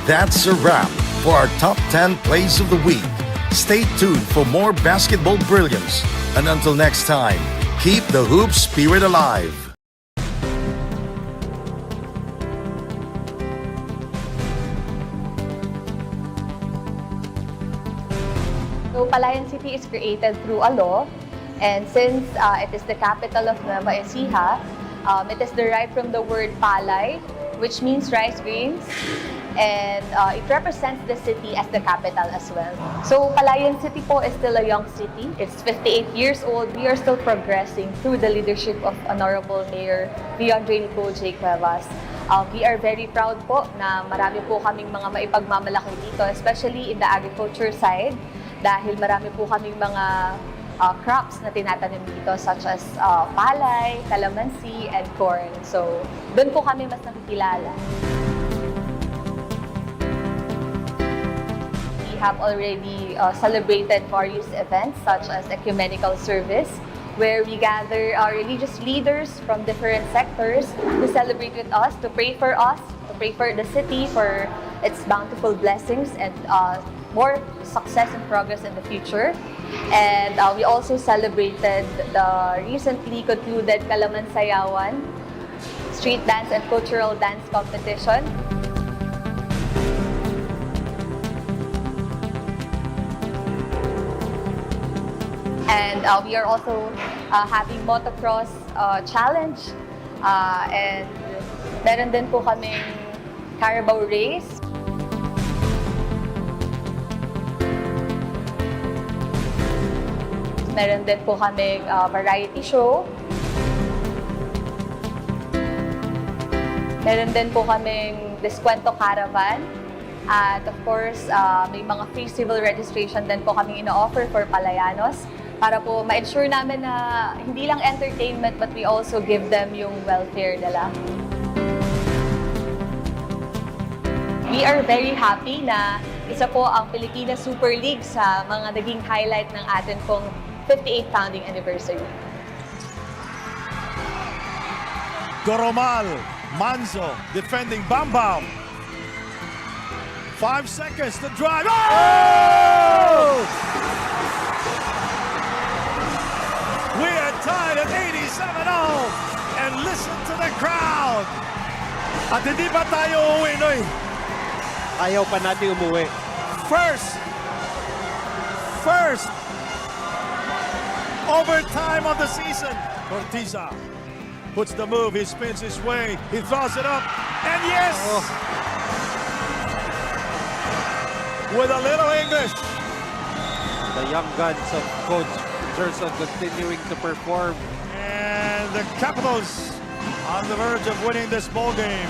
That's a wrap for our top 10 plays of the week. Stay tuned for more basketball brilliance. And until next time, keep the hoop spirit alive. So, Palayan City is created through a law, and since it is the capital of Nueva Ecija, it is derived from the word palay, which means rice grains, and it represents the city as the capital as well. So, Palayan City po is still a young city. It's 58 years old. We are still progressing through the leadership of Honorable Mayor Leandre Nico J. Cuevas. We are very proud po na marami po kaming mga maipagmamalaki dito, especially in the agriculture side, dahil marami po kaming mga crops na tinatanim dito such as palay, calamansi, and corn. So, doon po kami mas nakikilala. We have already celebrated various events such as ecumenical service, where we gather our religious leaders from different sectors to celebrate with us, to pray for us, to pray for the city, for its bountiful blessings and more success and progress in the future. And we also celebrated the recently concluded Kalamansayawan street dance and cultural dance competition. And we are also having motocross challenge, and meron din po kaming Carabao race. Meron din po kaming variety show. Meron din po kaming Deskwento Caravan. At of course, may mga free civil registration din po kaming ino-offer for Palayanos para po ma-ensure namin na hindi lang entertainment but we also give them yung welfare nila. We are very happy na isa po ang Pilipinas Super League sa mga naging highlight ng atin pong 58th founding anniversary. Goromal, Manzo, defending Bam Bam. 5 seconds to drive. Oh! We are tied at 87 all. And listen to the crowd. At hindi pa tayo uuwi, Noy. Ayaw pa natin umuwi. First overtime of the season. Cortiza puts the move, he spins his way, he throws it up, and yes! With a little English. The young guns of Coach Gerson continuing to perform. And the Capitals on the verge of winning this ball game.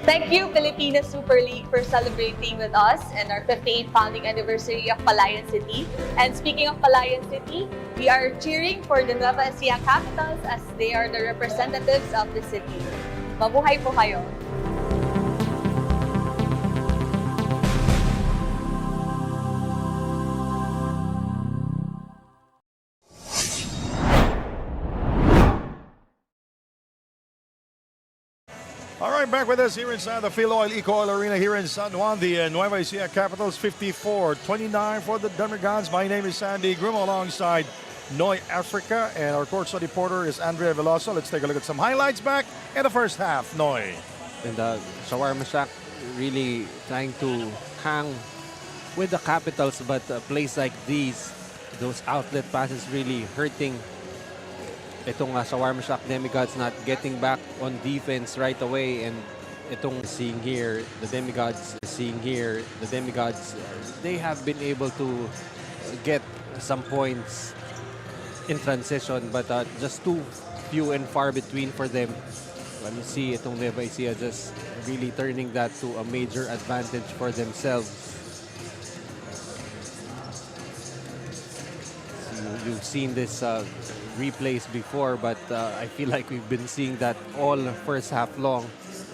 Thank you, Pilipinas Super League, for celebrating with us and our 58th founding anniversary of Palayan City. And speaking of Palayan City, we are cheering for the Nueva Ecija Capitals as they are the representatives of the city. Mabuhay po kayo! All right, back with us here inside the Phil Oil Eco Oil Arena here in San Juan. The Nueva Ecija Capitals 54-29 for the Demigods. My name is Sandy Grimo alongside Noy Africa, and our courtside reporter is Andrea Veloso. Let's take a look at some highlights back in the first half. Noy. And the Shawarma Shack really trying to hang with the Capitals, but plays like these, those outlet passes really hurting itong Shawarma Shack Demigods, not getting back on defense right away. And itong seeing here, the Demigods, they have been able to get some points in transition, but just too few and far between for them. Let me see itong Nueva Ecija just really turning that to a major advantage for themselves. You've seen this replays before, but I feel like we've been seeing that all first half long.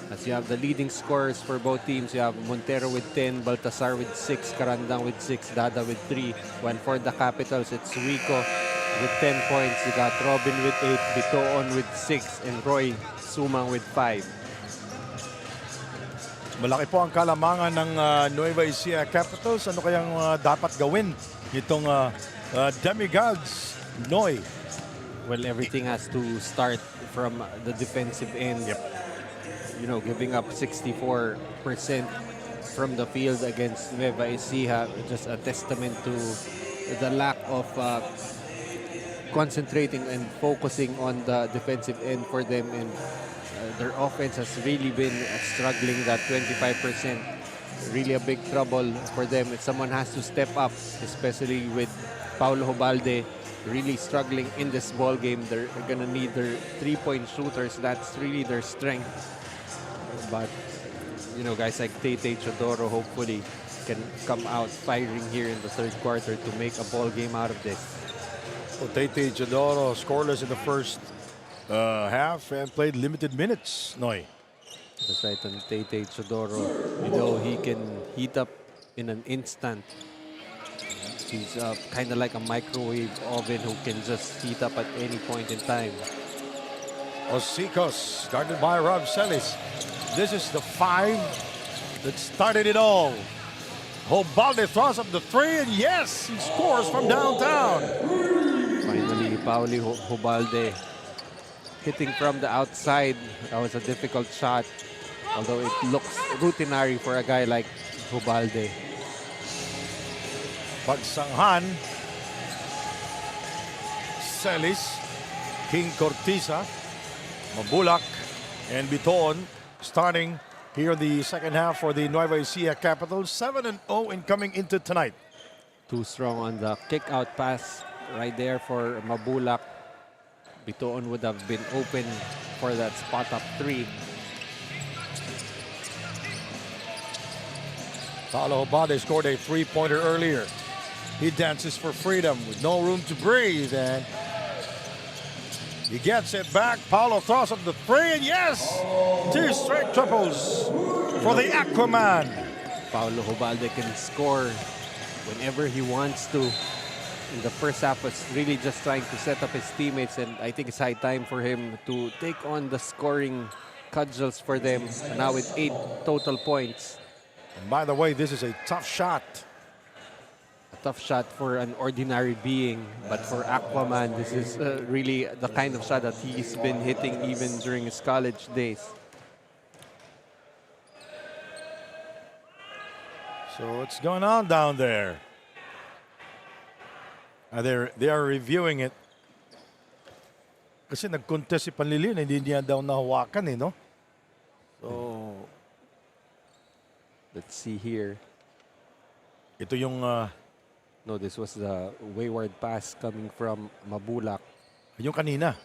As you have the leading scorers for both teams, you have Montero with 10, Baltasar with 6, Carandang with 6, Dada with 3. When for the Capitals, it's Rico with 10 points. You got Robin with 8, Bitoon with 6, and Roy Sumang with 5. Malaki po ang kalamangan ng Nueva Ecija Capitals. Ano kayang dapat gawin itong Demigods, Noy? Well, everything has to start from the defensive end. Yep. You know, giving up 64% from the field against Nueva Ecija, just a testament to the lack of concentrating and focusing on the defensive end for them. And their offense has really been struggling. That 25%, really a big trouble for them. If someone has to step up, especially with Paulo Hobalde really struggling in this ball game. They're gonna need their three-point shooters. That's really their strength. But you know, guys like Tete Chodoro hopefully can come out firing here in the third quarter to make a ball game out of this. Well, Tete Chodoro scoreless in the first half and played limited minutes. Noy. That's right, and Tete Chodoro, you know, he can heat up in an instant. He's kind of like a microwave oven who can just heat up at any point in time. Osicos, guarded by Rob Celis. This is the 5 that started it all. Hobalde throws up the 3, and yes, he scores from downtown. Finally, Pauli Hobalde hitting from the outside. That was a difficult shot, although it looks routinary for a guy like Hobalde. Pagsanghan, Celis, King Cortiza, Mabulak, and Biton starting here the second half for the Nueva Ecija Capitals. 7-0 in coming into tonight. Too strong on the kick-out pass right there for Mabulak. Bitoon would have been open for that spot-up 3. Paulo Hobalde scored a 3-pointer earlier. He dances for freedom with no room to breathe, and he gets it back. Paulo throws up the 3, and yes! 2 straight triples for the Aquaman. Paulo Hobalde can score whenever he wants to. In the first half, was really just trying to set up his teammates, and I think it's high time for him to take on the scoring cudgels for them. Now with 8 total points. And by the way, this is a tough shot. A tough shot for an ordinary being, but for Aquaman, this is really the kind of shot that he's been hitting even during his college days. So what's going on down there? They are reviewing it. Kasi nag-contest si Panlilin, hindi niya daw nahawakan eh, no? So, let's see here. Ito yung... no, this was the wayward pass coming from Mabulak. Yung kanina.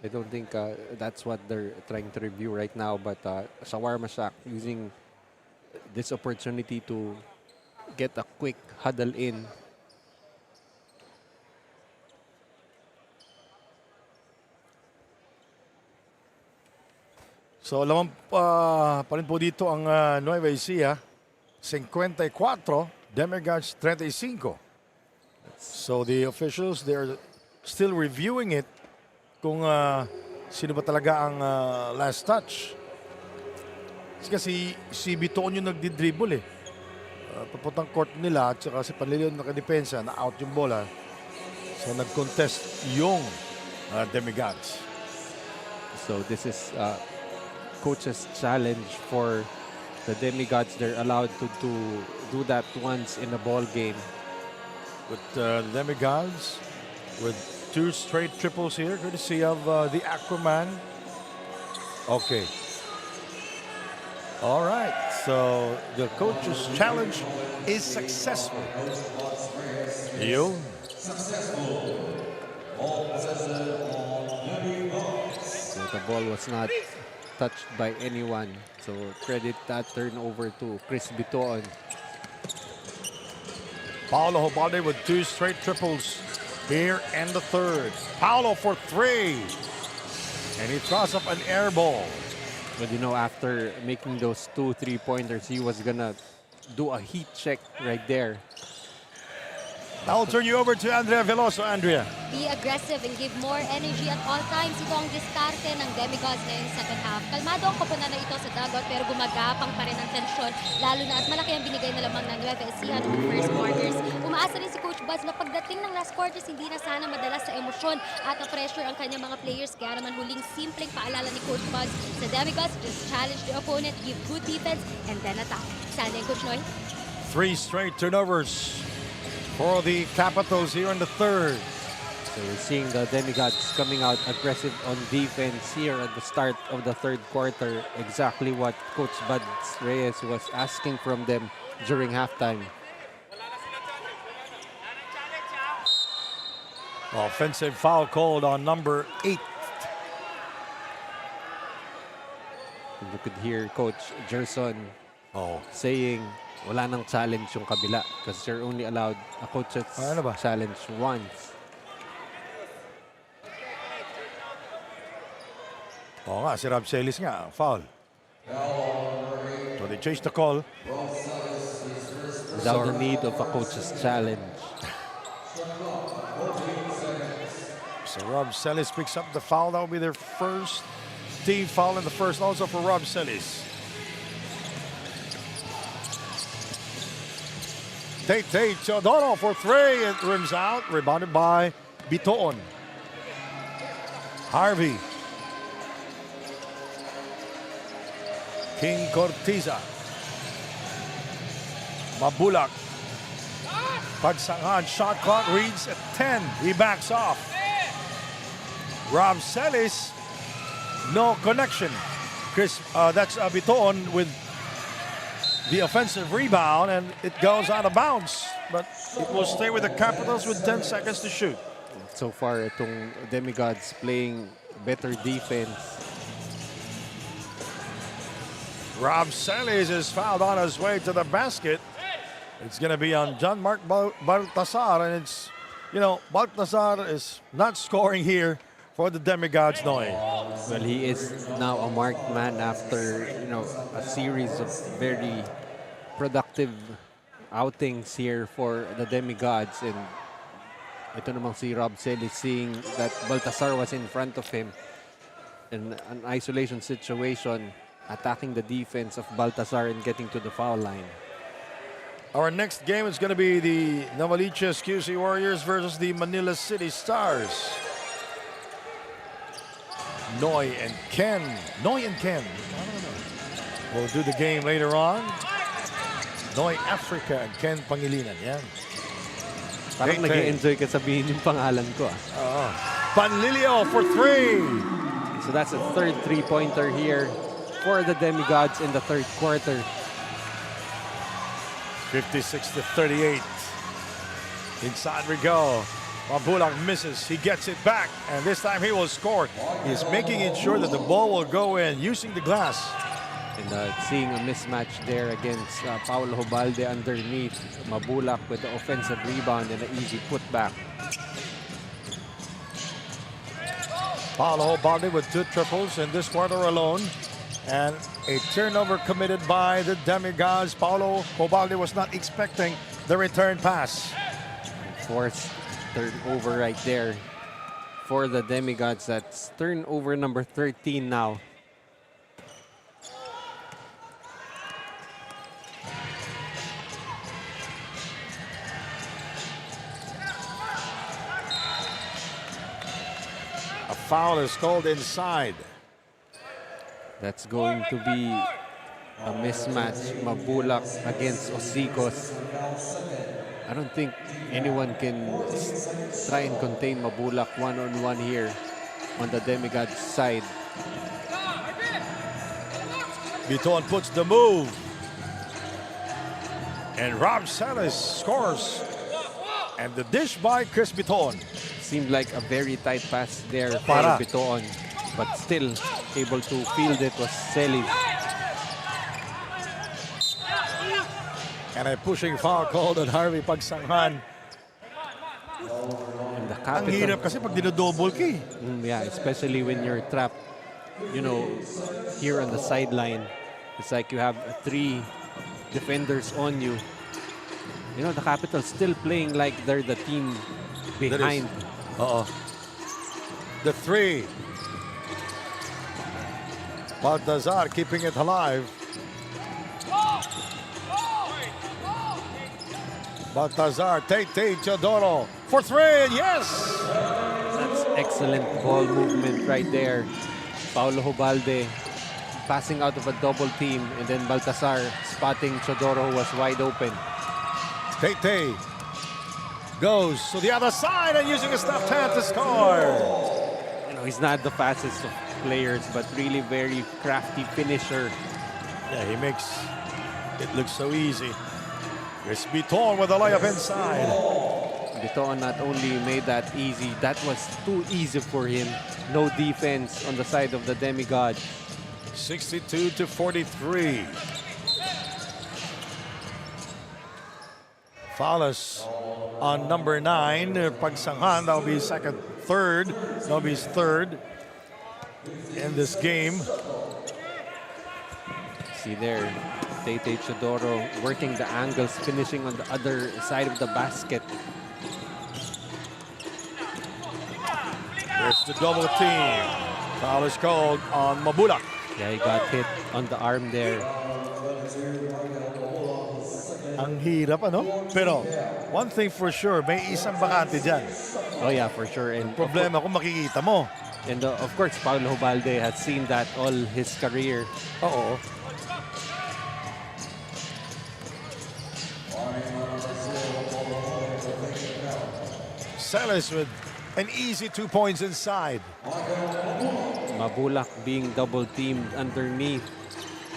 I don't think that's what they're trying to review right now, but Shawarma Shack using this opportunity to get a quick huddle in. So, lamang pa rin po dito ang Nueva Ecija. 54, Demigods 35. So, the officials, they're still reviewing it kung sino ba talaga ang last touch. Kasi si Biton yung nagdi-dribble eh. Papuntang court nila at saka si Panlilion nakadepensa na out yung bola. So nag-contest yung Demigods. So this is coach's challenge for the Demigods. They're allowed to do that once in a ball game. But the Demigods with 2 straight triples here, courtesy of the Aquaman. Okay. All right, so the coach's challenge is successful. Yun. So the ball was not touched by anyone. So credit that turnover to Chris Biton. Paolo Hobalde with 2 straight triples here in the third. Paolo for 3. And he throws up an air ball. But you know, after making those 2 3-pointers, he was gonna do a heat check right there. I'll turn you over to Andrea Veloso. Andrea. Be aggressive and give more energy at all times. Ito ang diskarte ng Demigods ngayong second half. Kalmado ang koponan na ito sa dugout pero gumagapang pa rin ang tensyon. Lalo na at malaki ang binigay na lamang ng Nueva Ecija noong first quarters. Umaasa rin si Coach Buds na pagdating ng last quarters, hindi na sana madalas sa emosyon at pressure ang kanyang mga players. Kaya naman huling simpleng paalala ni Coach Buds sa Demigods, just challenge the opponent, give good defense, and then attack. Saan din, Coach Noy? 3 straight turnovers for the Capitals here in the third. So we're seeing the Demigods coming out aggressive on defense here at the start of the third quarter. Exactly what Coach Buds Reyes was asking from them during halftime. Offensive foul called on number 8. And you could hear Coach Gerson saying, wala nang challenge yung kabila because you're only allowed a coach's challenge once. Oo nga, si Rob Celis nga, foul. So they changed the call. Without the need of a coach's challenge. So Rob Celis picks up the foul. That will be their first team foul in the first, also for Rob Celis. Tate Teodoro for 3. It rims out. Rebounded by Biton. Harvey. King Cortiza. Mabulak. Pagsanghan. Shot clock reads at 10. He backs off. Rob Celis. No connection. That's Biton with the offensive rebound, and it goes out of bounds. But it will stay with the Capitals with 10 seconds to shoot. So far, itong Demigods playing better defense. Rob Celis is fouled on his way to the basket. It's going to be on John Mark Baltasar, and it's, you know, Baltasar is not scoring here for the Demigods, Noy. Well, he is now a marked man after, you know, a series of very productive outings here for the Demigods. And ito namang si Rob Celis seeing that Baltasar was in front of him in an isolation situation, attacking the defense of Baltasar and getting to the foul line. Our next game is going to be the Novaliches QC Warriors versus the Manila City Stars. Noy and Ken. I don't know. We'll do the game later on. Noy Africa and Ken Pangilinan. Yan. Parang nag-enjoy ka sabihin yung pangalan ko. Panlilio for 3. So that's a third 3-pointer here for the Demigods in the third quarter. 56-38. Inside we go. Mabulak misses. He gets it back. And this time he will score. He's making it sure that the ball will go in using the glass. And seeing a mismatch there against Paulo Hobalde underneath. Mabulak with the offensive rebound and an easy putback. Paulo Hobalde with 2 triples in this quarter alone. And a turnover committed by the Demigods. Paulo Hobalde was not expecting the return pass. Forced turnover right there. for the Demigods. That's turnover number 13 now. A foul is called inside. That's going to be a mismatch. Mabulak against Osicos. I don't think anyone can try and contain Mabulak one-on-one here on the Demigods side. Biton puts the move. And Rob Salas scores. And the dish by Chris Biton. Seemed like a very tight pass there for Para. Biton, but still able to field it was Celis. And a pushing foul called on Harvey Pagsanghan. And the Ang hirap kasi pag dinodouble ka eh. Yeah, especially when you're trapped, you know, here on the sideline. It's like you have 3 defenders on you. You know, the Capitals still playing like they're the team behind. The 3. Baltazar keeping it alive. Baltazar, Tate Teodoro for 3, yes! That's excellent ball movement right there. Paulo Hubalde passing out of a double team, and then Baltazar spotting Chodoro, who was wide open. Tate goes to the other side and using his left hand to score. You know, he's not the fastest of players, but really very crafty finisher. Yeah, he makes it look so easy. Here's Biton with a layup inside. Biton not only made that easy, that was too easy for him. No defense on the side of the Demigod. 62-43. Fouls on number 9. Pagsanghan, that'll be third. That'll be his third in this game. See there, Tate Chodoro working the angles, finishing on the other side of the basket. There's the double team. Foul is called on Mabulak. Yeah, he got hit on the arm there. Ang hirap, ano? Pero, one thing for sure, may isang bakante dyan. Oh yeah, for sure. And Problema kung makikita mo. And of course, Paulo Hubalde has seen that all his career. Oo. Salas with an easy 2 points inside. Mabulak being double teamed underneath.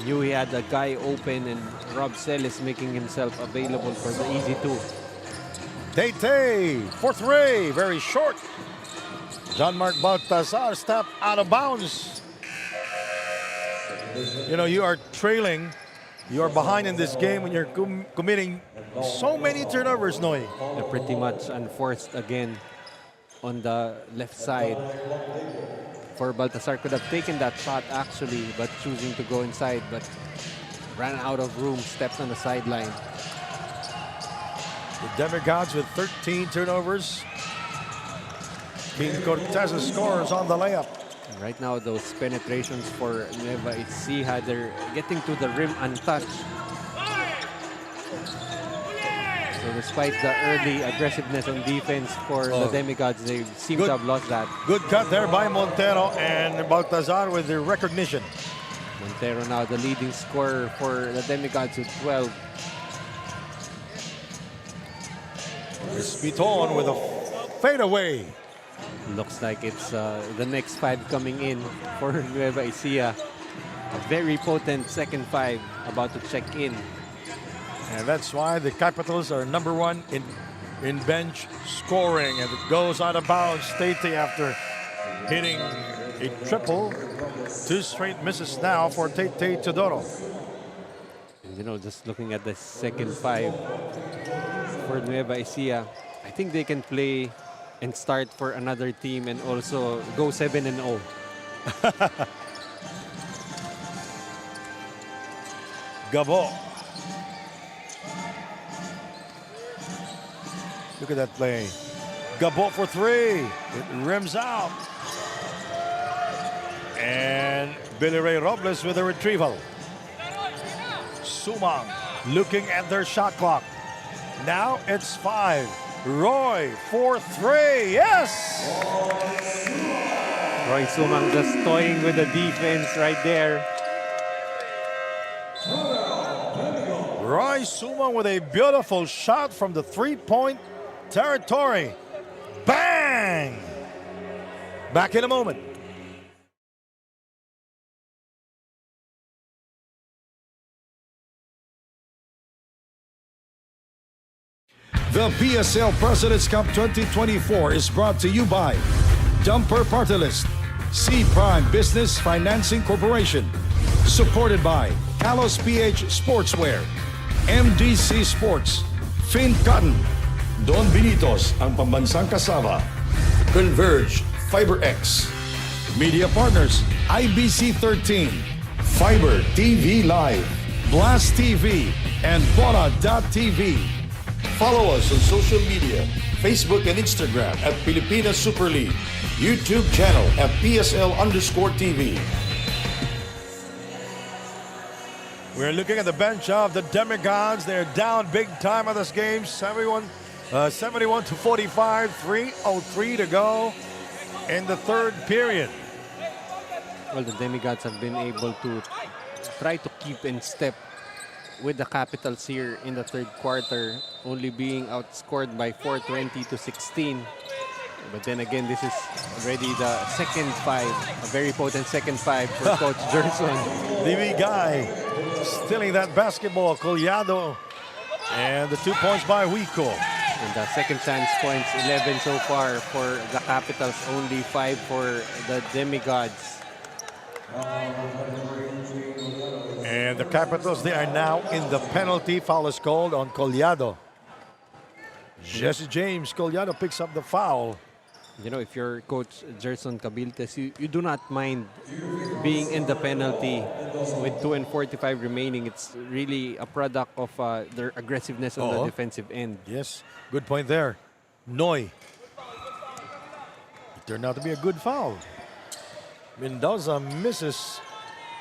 Knew he had a guy open, and Rob Celis making himself available for the easy 2. Tate for 3, very short. Jean-Marc Baltazar stepped out of bounds. You know, you are trailing. You are behind in this game when you're committing so many turnovers, Noy. They're pretty much unforced again on the left side. For Baltazar could have taken that shot actually, but choosing to go inside, but ran out of room, stepped on the sideline. The Demigods with 13 turnovers. King Cortez scores on the layup. Right now, those penetrations for NUEVA ECIJA, they're getting to the rim untouched. So despite the early aggressiveness on defense for the Demigods, they seem to have lost that. Good cut there by Montero and Baltazar with the recognition. Montero now the leading scorer for the Demigods with 12. Biton with a fadeaway. Looks like it's the next 5 coming in for NUEVA ECIJA. A very potent second 5 about to check in. And that's why the Capitals are number 1 in bench scoring. And it goes out of bounds. Tate after hitting a triple. 2 straight misses now for Tate Teodoro. You know, just looking at the second 5 for NUEVA ECIJA, I think they can play and start for another team and also go 7-0. Gabo. Look at that play. Gabo for three. It rims out. And Billy Ray Robles with a retrieval. Sumang looking at their shot clock. Now it's 5. Roy for three. Yes! Roy Sumang just toying with the defense right there. Roy Sumang with a beautiful shot from the three-point territory. Bang! Back in a moment. The PSL President's Cup 2024 is brought to you by Dumper Party List, C Prime Business Financing Corporation, supported by Kalos PH Sportswear, MDC Sports, Fin Cotton, Don Benitos ang pambansang kasama, Converge FiberX, Media Partners, IBC 13, Fiber TV Live, Blast TV, and Bola.tv. Follow us on social media, Facebook and Instagram at Pilipinas Super League, YouTube channel at PSL_TV. We're looking at the bench of the Demigods. They're down big time of this game. 71 to 45, 3:03 to go in the third period. Well, the Demigods have been able to try to keep in step with the Capitals here in the third quarter, only being outscored by 420 to 16. But then again, this is already the second five, a very potent second five for Coach Gerson. DV guy stealing that basketball, Collado, and the 2 points by Wico. And the second chance points, 11 so far for the Capitals, only 5 for the Demigods. And the Capitals, they are now in the penalty. Foul is called on Collado. Jesse James, Collado picks up the foul. You know, if you're Coach Gerson Cabiltes, you do not mind being in the penalty with 2:45 remaining. It's really a product of their aggressiveness on the defensive end. Yes, good point there. Noy. It turned out to be a good foul. Mendoza misses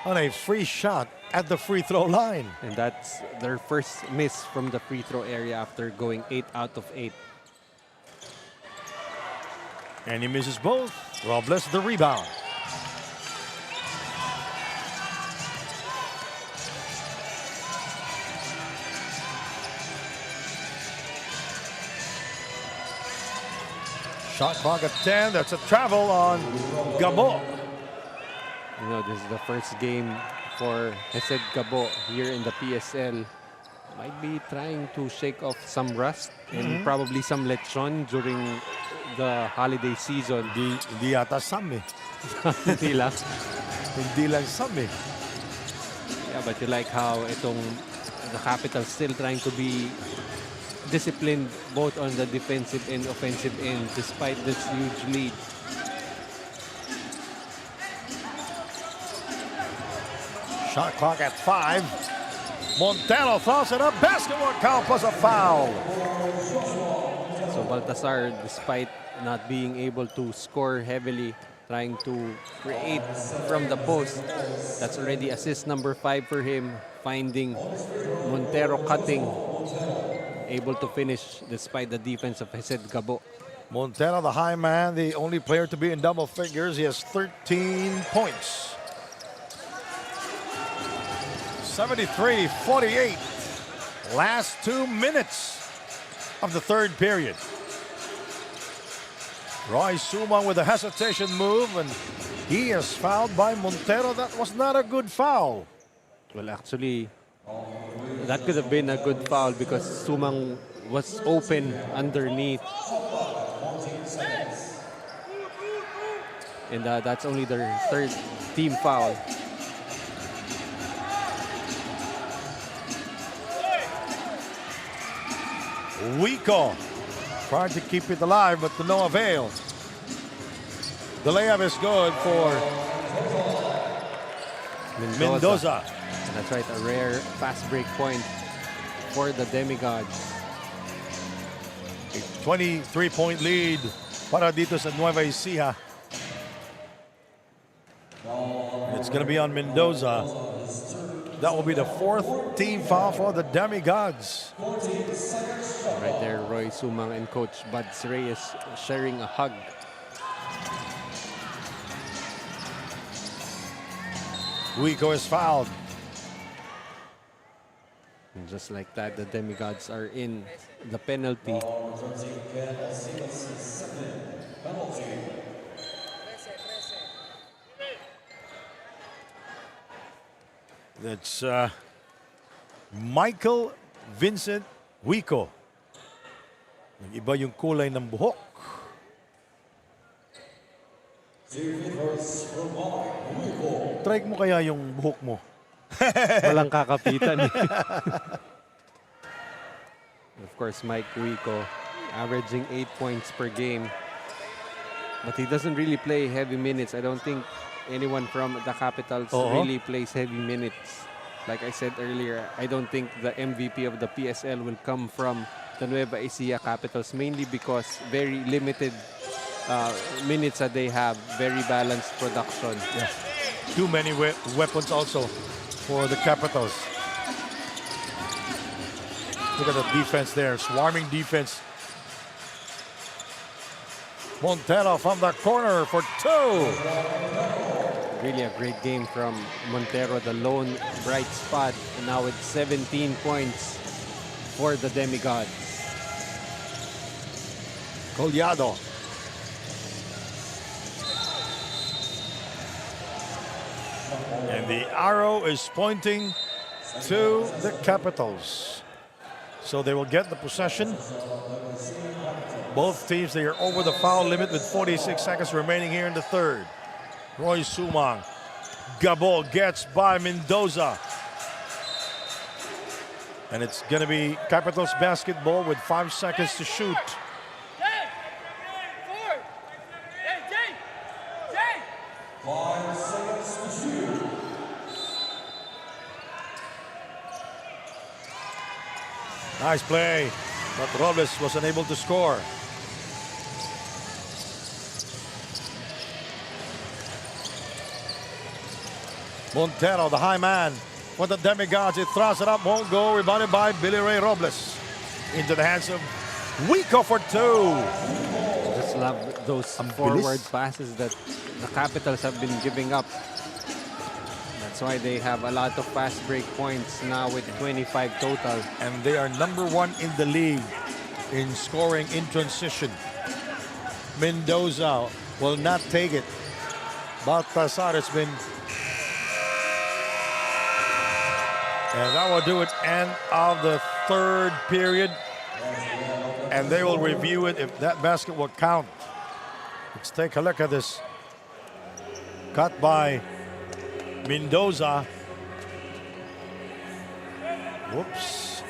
on a free shot at the free throw line. And that's their first miss from the free throw area after going 8 out of 8. And he misses both. Robles the rebound. Shot clock at 10. That's a travel on Gabo. You know, this is the first game for Hesed Gabo here in the PSL. Might be trying to shake off some rust and probably some lechon during the holiday season. Hindi yata Sam eh. Hindi lang. Hindi lang Sam eh. Yeah, but you like how the Capitals still trying to be disciplined both on the defensive and offensive end despite this huge lead. Shot clock at 5. Montero throws it up. Basketball count plus a foul. So Baltasar, despite not being able to score heavily, trying to create from the post. That's already assist number 5 for him. Finding Montero cutting. Able to finish despite the defense of Hesed Gabo. Montero, the high man, the only player to be in double figures. He has 13 points. 73-48. Last 2 minutes of the third period. Roy Sumang with a hesitation move, and he is fouled by Montero. That was not a good foul. Well, actually, that could have been a good foul because Sumang was open underneath. And that's only their third team foul. Wico trying to keep it alive, but to no avail. The layup is good for Mendoza. And that's right, a rare fast break point for the Demigods. 23-point lead para dito sa Nueva Ecija. It's going to be on Mendoza. That will be the fourth team foul for the Demigods. Right there, Roy Sumang and Coach Buds Reyes sharing a hug. Wico is fouled. And just like that, the Demigods are in the penalty. That's Michael Vincent Wico. Nag-iba yung kulay ng buhok. Try mo kaya yung buhok mo. Walang kakapitan. Of course, Mike Wico averaging 8 points per game. But he doesn't really play heavy minutes. I don't think anyone from the Capitals really plays heavy minutes. Like I said earlier, I don't think the MVP of the PSL will come from the Nueva Ecija Capitals, mainly because very limited minutes that they have, very balanced production. Yeah. Too many weapons also for the Capitals. Look at the defense there, swarming defense. Montero from the corner for two. Really a great game from Montero, the lone bright spot. And now with 17 points for the Demigods. Collado. And the arrow is pointing to the Capitals. So they will get the possession. Both teams, they are over the foul limit with 46 seconds remaining here in the third. Roy Sumang. Gabo gets by Mendoza. And it's going to be Capitals basketball with 5 seconds to shoot. Nice play, but Robles was unable to score. Montero, the high man for the Demigods. He throws it up, won't go. Rebounded by Billy Ray Robles. Into the hands of Wico for two. Just love those forward passes that the Capitals have been giving up. That's why they have a lot of fast break points now with 25 total. And they are #1 in the league in scoring in transition. Mendoza will not take it. Baltasar has been... And that will do it end of the third period. And they will review it if that basket will count. Let's take a look at this. Cut by Mendoza. Whoops.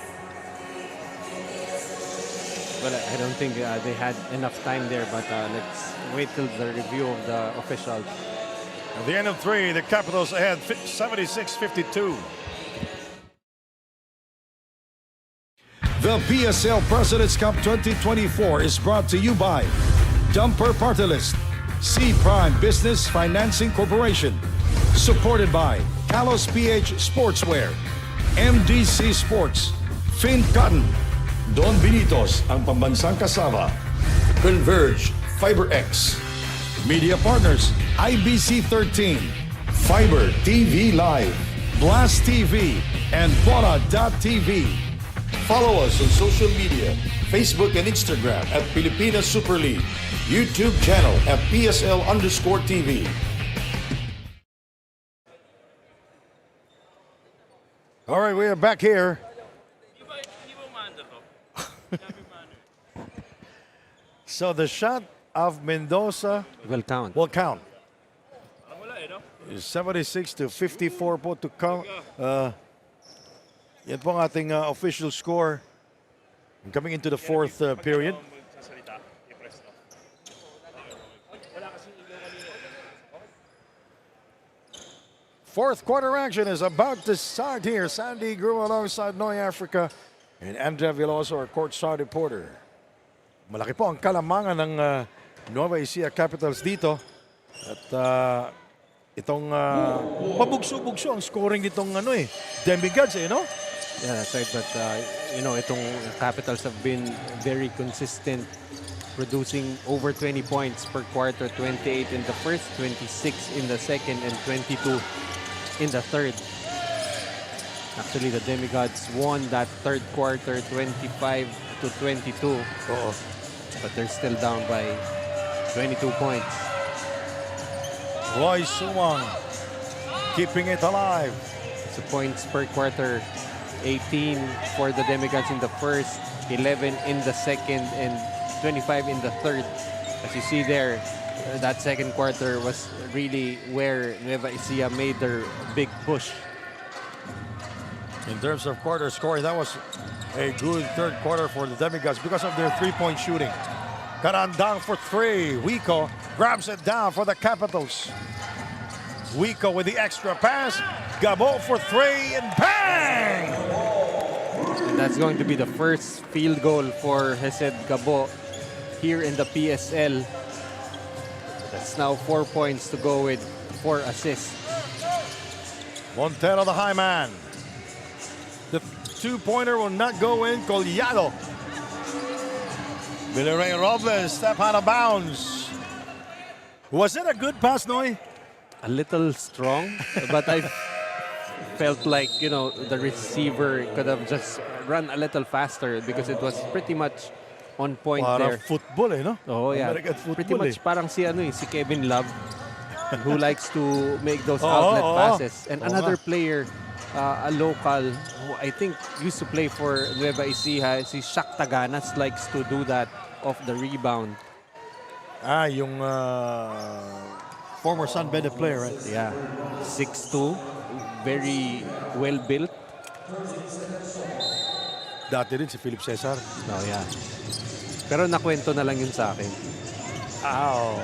Well, I don't think they had enough time there, but let's wait till the review of the official. At the end of three, the Capitals ahead 76-52. The PSL President's Cup 2024 is brought to you by Dumper Party List, C Prime Business Financing Corporation, supported by Kalos PH Sportswear, MDC Sports, Fin Cotton, Don Benitos, ang pambansang kasama, Converge, FiberX, Media Partners, IBC 13, Fiber TV Live, Blast TV, and Bola.tv. Follow us on social media, Facebook and Instagram at Pilipinas Super League, YouTube channel at PSL_TV. All right, we are back here. So the shot of Mendoza will count. 76-54 po to count. Yan po ang ating official score coming into the fourth period. Fourth quarter action is about to start here. Sandy Grew alongside Noy Africa and Andrea Veloso, our courtside reporter. Malaki po ang kalamangan ng Nueva Ecija Capitals dito. At itong pabugso-bugso ang scoring nitong Demigods, no? Yeah, that's right. But, itong Capitals have been very consistent, producing over 20 points per quarter, 28 in the first, 26 in the second, and 22 in the third. Actually, the Demigods won that third quarter 25-22. But they're still down by 22 points. Roy Sumang keeping it alive. So points per quarter, 18 for the Demigods in the first, 11 in the second, and 25 in the third. As you see there, that second quarter was really where Nueva Ecija made their big push. In terms of quarter scoring, that was a good third quarter for the Demigods because of their three-point shooting. Karandang for three. Wico grabs it down for the Capitals. Wico with the extra pass. Gabo for three and bang! And that's going to be the first field goal for Hesed Gabo here in the PSL. That's now 4 points to go with 4 assists. Montero, the high man. The two-pointer will not go in. Collado. Villarreal Robles step out of bounds. Was it a good pass, Noy? A little strong, but I felt like, the receiver could have just run a little faster because it was pretty much on point there. Football, no? Oh, yeah. American football, pretty much parang si Kevin Love who likes to make those outlet passes. And another player, a local who I think used to play for Nueva Ecija, si Shaq Taganas, likes to do that off the rebound. Yung former San Bede player, right? Yeah. 6'2", very well built. Dati rin si Philip Cesar. Oh, yeah. Pero nakwento na lang yun sa akin. Ow.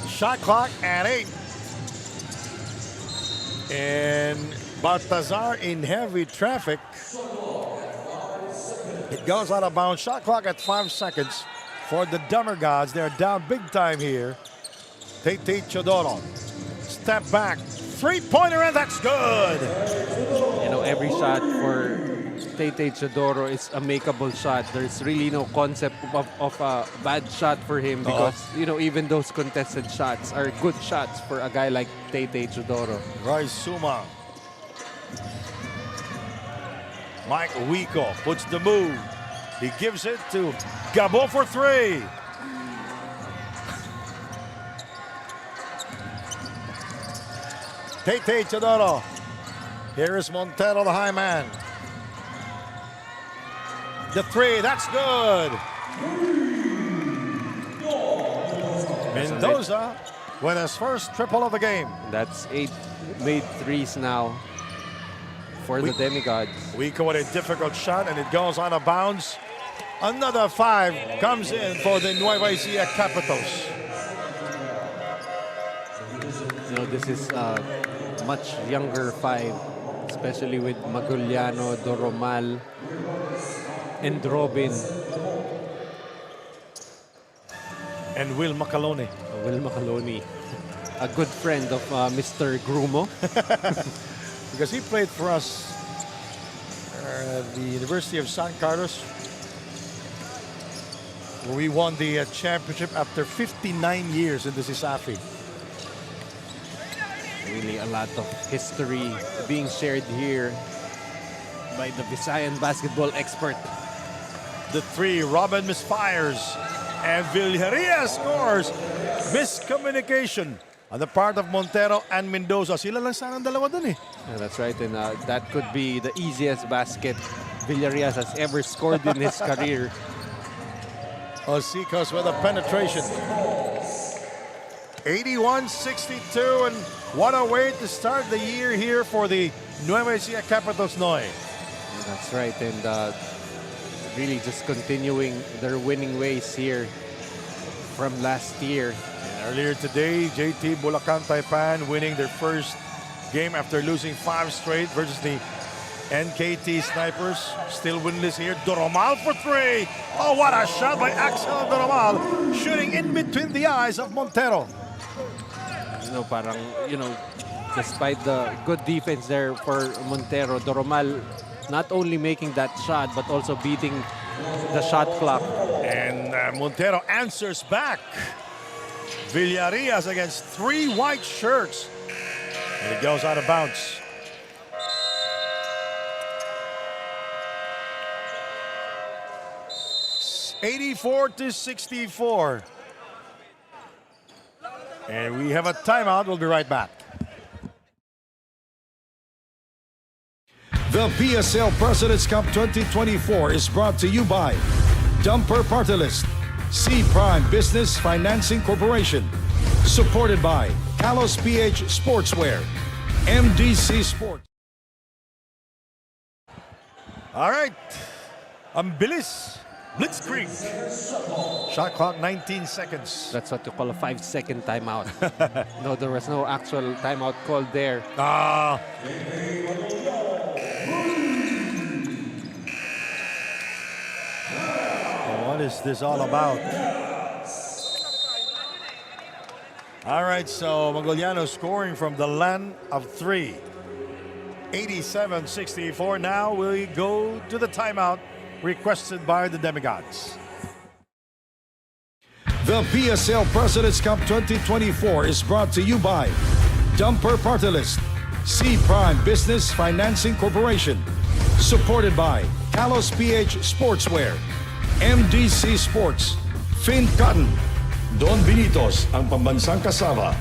Shot clock at 8. And Baltazar in heavy traffic. It goes out of bounds. Shot clock at 5 seconds for the Demigods. They're down big time here. Tate Chodoro. Step back. Three-pointer, and that's good. Every shot for Tate Chodoro is a makeable shot. There's really no concept of a bad shot for him because, even those contested shots are good shots for a guy like Tate Chodoro. Roy Suma. Mike Wico puts the move. He gives it to Gabo for three. Tate Chodoro. Here is Montero, the high man. The three, that's good. Mendoza with his first triple of the game. That's 8 made threes now for the Demigods. Wico with a difficult shot, and it goes out of bounds. Another 5 comes in for the Nueva Ecija Capitals. This is a much younger 5, especially with Maguliano, Doromal, and Robin. And Will Macalone. Will Macalone, a good friend of Mr. Grumo. Because he played for us at the University of San Carlos, where we won the championship after 59 years in the CISAFI. Really a lot of history being shared here by the Visayan basketball expert. The three, Robin misfires, and Villarreal scores. Miscommunication on the part of Montero and Mendoza. Sila lang sana ang dalawa dun eh. Yeah, that's right, and that could be the easiest basket Villarreal has ever scored in his career. Osicos with a penetration. 81-62, and what a way to start the year here for the Nueva Ecija Capitals, Noy. That's right, and really just continuing their winning ways here from last year. And earlier today, JT Bulacan Taipan winning their first game after losing 5 straight versus the NKT Snipers still winless here. Doromal for 3. Oh, what a shot by Axel Doromal, shooting in between the eyes of Montero. Parang, despite the good defense there for Montero, Doromal not only making that shot, but also beating the shot clock. And Montero answers back. Villarias against 3 white shirts. And it goes out of bounds. It's 84-64. And we have a timeout. We'll be right back. The PSL President's Cup 2024 is brought to you by Dumper Party List, C Prime Business Financing Corporation, supported by Kalos PH Sportswear, MDC Sports. All right. Ang bilis. Blitzkrieg. Shot clock 19 seconds. That's what you call a 5-second timeout. No, there was no actual timeout called there. What is this all about? All right, so Magoliano scoring from the land of 3. 87-64. Now we go to the timeout requested by the Demigods. The PSL President's Cup 2024 is brought to you by Dumper Party List, C Prime Business Financing Corporation, supported by Kalos PH Sportswear, MDC Sports, Fin Cotton, Don Benitos, ang pambansang kasama,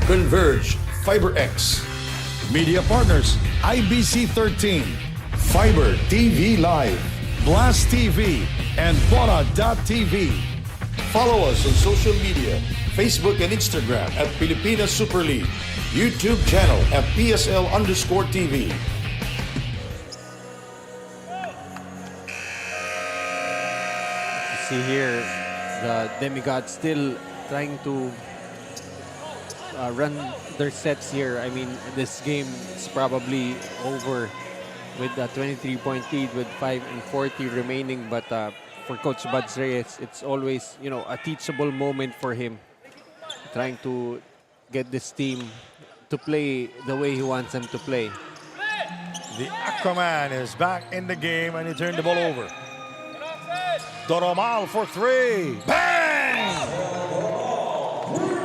Converge, FiberX, Media Partners, IBC 13, Fiber TV Live, Blast TV, and Bora.tv. Follow us on social media, Facebook and Instagram at Pilipinas Super League, YouTube channel at PSL_TV. See here, the Demigods still trying to run their sets here. I mean, this game is probably over with a 23-point lead with 5:40 remaining. But for Coach Buds Reyes, it's always, a teachable moment for him, trying to get this team to play the way he wants them to play. The Aquaman is back in the game and he turned the ball over. Doromal for 3. Bang!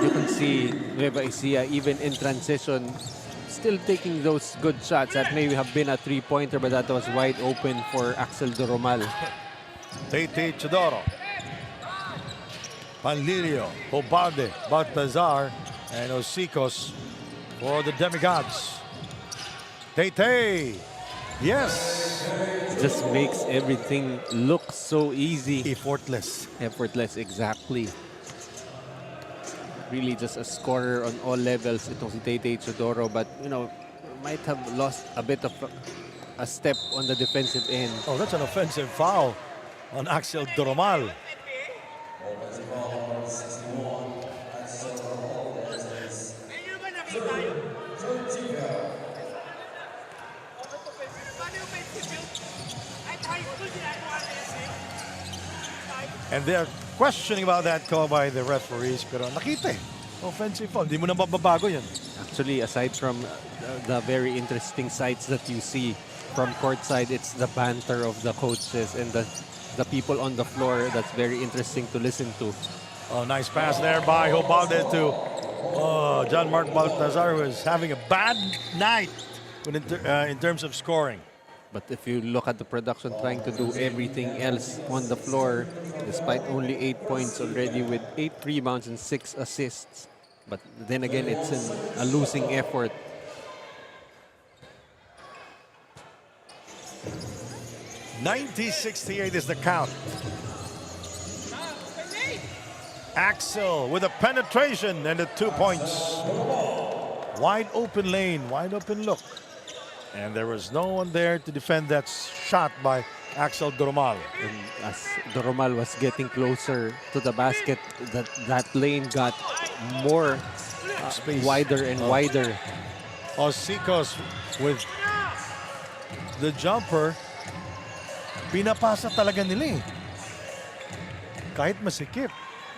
You can see Nueva Ecija, even in transition, still taking those good shots. That may have been a 3-pointer, but that was wide open for Axel Doromal. Tete Chodoro, Panlilio, Hobalde, Baltazar, and Osicos for the Demigods. Tete, yes. Just makes everything look so easy. Effortless. Effortless, exactly. Really just a scorer on all levels, itong si Tete Chodoro, but might have lost a bit of a step on the defensive end. Oh, that's an offensive foul on Axel Doromal. And they're questioning about that call by the referees, pero nakita offensive foul. Hindi mo na mababago yun. Actually, aside from the very interesting sights that you see from courtside, it's the banter of the coaches and the people on the floor that's very interesting to listen to. Oh, nice pass there by Hobalde to John Mark Baltazar, who is having a bad night in terms of scoring. But if you look at the production, trying to do everything else on the floor, despite only 8 points already with 8 rebounds and 6 assists. But then again, it's a losing effort. (90-68) is the count. Axel with a penetration and the 2 points. Wide open lane, wide open look. And there was no one there to defend that shot by Axel Doromal. And as Doromal was getting closer to the basket, that lane got more wider and wider. Osicos with the jumper, pinapasa talaga nila eh. Kahit masikip.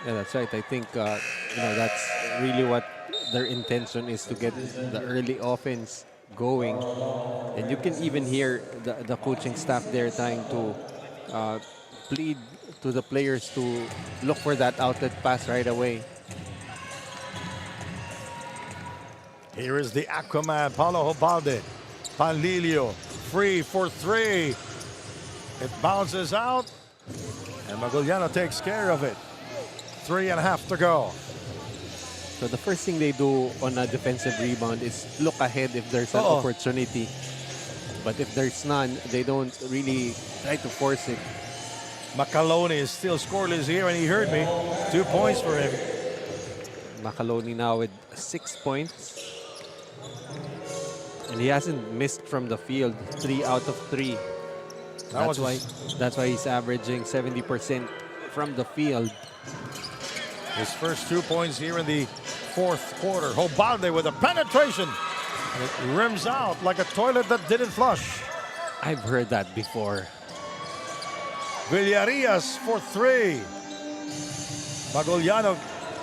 Yeah, that's right. I think that's really what their intention is, to get the early offense going. And you can even hear the coaching staff there trying to plead to the players to look for that outlet pass right away. Here is the Aquaman, Paulo Hobalde. Panlilio, free for three. It bounces out, and Maguliano takes care of it. 3.5 to go. So the first thing they do on a defensive rebound is look ahead if there's an opportunity. But if there's none, they don't really try to force it. Macaloni is still scoreless here, and he heard me. 2 points for him. Macaloni now with 6 points. And he hasn't missed from the field, 3 out of 3. That's why he's averaging 70% from the field. His first 2 points here in the fourth quarter. Hobalde with a penetration. It rims out like a toilet that didn't flush. I've heard that before. Villarias for 3. Maguliano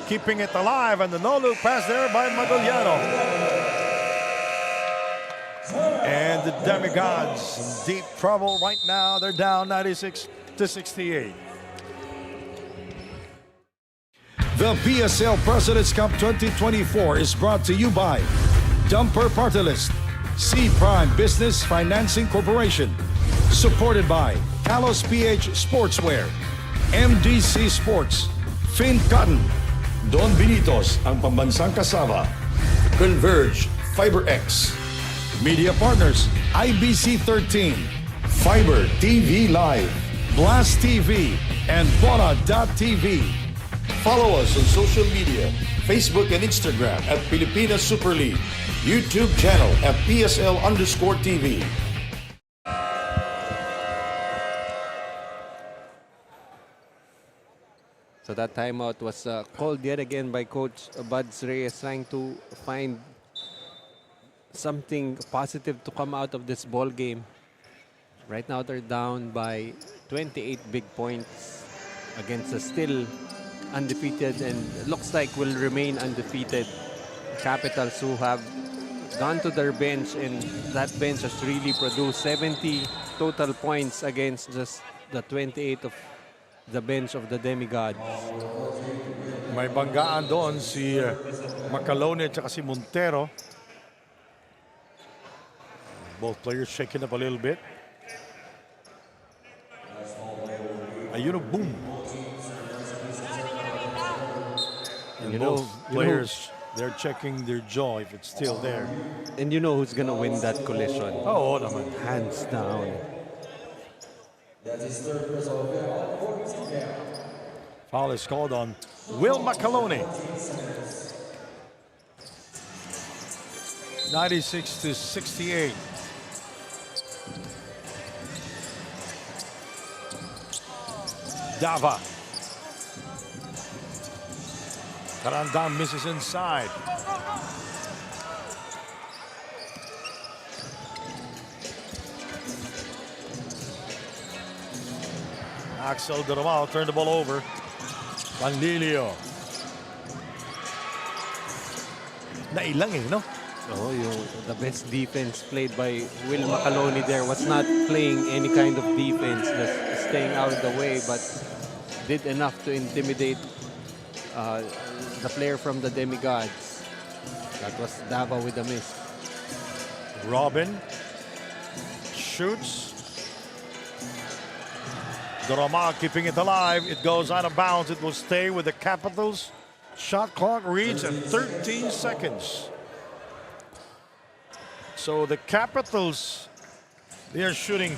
keeping it alive, and the no-look pass there by Maguliano. And the Demigods in deep trouble right now. They're down 96-68. The PSL President's Cup 2024 is brought to you by Dumper Party List, C Prime Business Financing Corporation, supported by Kalos PH Sportswear, MDC Sports, Fin Cotton, Don Benitos, ang pambansang kasama, Converge, FiberX, Media Partners, IBC 13, Fiber TV Live, Blast TV, and Bona.tv. Follow us on social media, Facebook and Instagram at Pilipinas Super League, YouTube channel at PSL_TV. So that timeout was called yet again by Coach Buds Reyes, trying to find something positive to come out of this ball game. Right now they're down by 28 big points against a still undefeated and looks like will remain undefeated Capitals, who have gone to their bench, and that bench has really produced 70 total points against just the 28 of the bench of the Demigods. May banggaan doon si Macaloni at saka si Montero. Both players shaking up a little bit. Ayun, boom. And both players, they're checking their jaw if it's still there. And you know who's gonna win that collision? Oh, naman. Hands down. Foul is called on Will Macaloni. 96-68. Dava. Karandam misses inside. Axel Duramal turned the ball over. Panlilio. Nailang eh, no? Oh, the best defense played by Will Macaloni there was not playing any kind of defense, just staying out of the way, but did enough to intimidate the player from the Demigods. That was Dava with a miss. Robin shoots. Duramal keeping it alive. It goes out of bounds. It will stay with the Capitals. Shot clock reads at 13 seconds. So the Capitals, they are shooting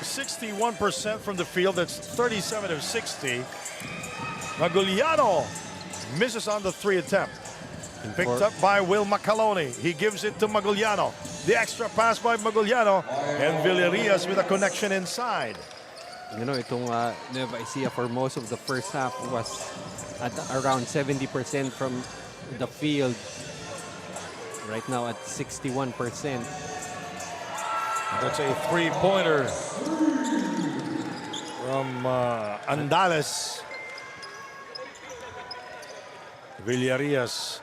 61% from the field. That's 37 of 60. Maguliano misses on the 3 attempt. Picked up by Will Macaloni. He gives it to Maguliano. The extra pass by Maguliano. And Villarias with a connection inside. You know, itong Nueva Ecija for most of the first half was at around 70% from the field. Right now at 61%. That's a three-pointer from Andales. Villarias.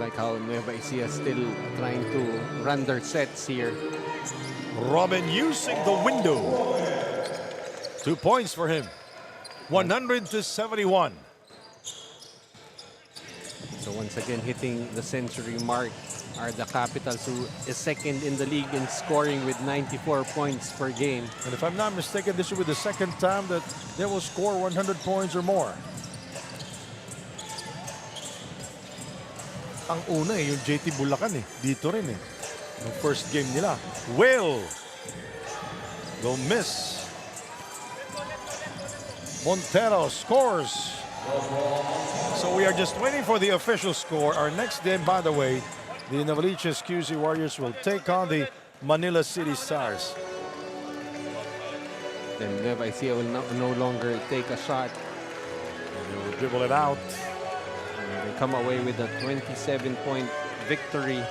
Like how Nueva Ecija still trying to run their sets here. Robin using the window. 2 points for him. 100-71. So once again, hitting the century mark are the Capitals, who is second in the league in scoring with 94 points per game. And if I'm not mistaken, this will be the second time that they will score 100 points or more. Ang una yung JT Bulacan dito rin yung first game nila. Will miss. Montero scores. So we are just waiting for the official score. Our next game, by the way, the Novaliches QC Warriors will take on the Manila City Stars. Then Nueva Ecija will no longer take a shot. And they will dribble it out. And they come away with a 27-point victory.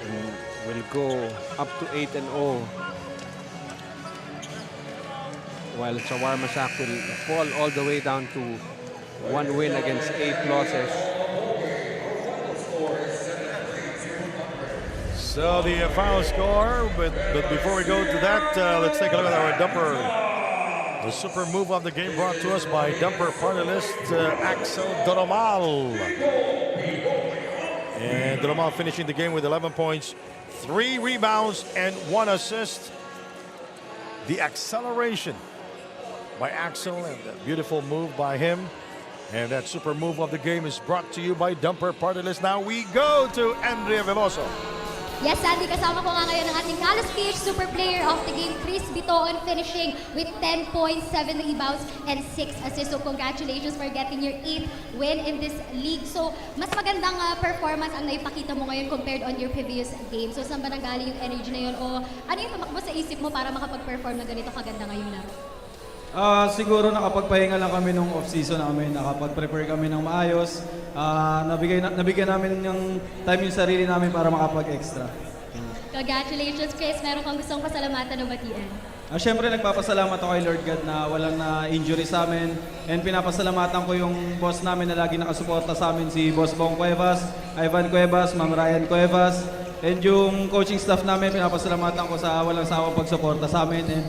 And will go up to 8-0. While Shawarma Shack will fall all the way down to 1 win against 8 losses. So the final score, but before we go to that, let's take a look at our dumper. The super move of the game brought to us by dumper panelist Axel Doromal. And Doromal finishing the game with 11 points, 3 rebounds, and 1 assist. The acceleration by Axel and the beautiful move by him. And that super move of the game is brought to you by Dumper Party List. Now we go to Andrea Veloso. Yes, Sandy, kasama ko nga ngayon ang ating Carlos PH Super Player of the Game, Chris Bitoon, finishing with 10 points, 7 rebounds, and 6 assists. So congratulations for getting your 8th win in this league. So mas magandang performance ang naipakita mo ngayon compared on your previous game. So saan ba nanggaling yung energy na yun? O ano yung tumakbo sa isip mo para makapag-perform na ganito kaganda ngayong laro? Siguro nakapagpahinga lang kami nung off-season namin, nakapag-prepare kami ng maayos. Nabigyan namin yung time yung sarili namin para makapag-extra. Congratulations, Chris. Meron kang gustong pasalamatan o batiin? Siyempre, nagpapasalamat ako kay Lord God na walang na-injury sa amin. And pinapasalamatan ko yung boss namin na lagi nakasuporta sa amin, si Boss Bong Cuevas, Ivan Cuevas, Ma'am Ryan Cuevas. And yung coaching staff namin, pinapasalamatan ko sa walang sawang pagsuporta sa amin. And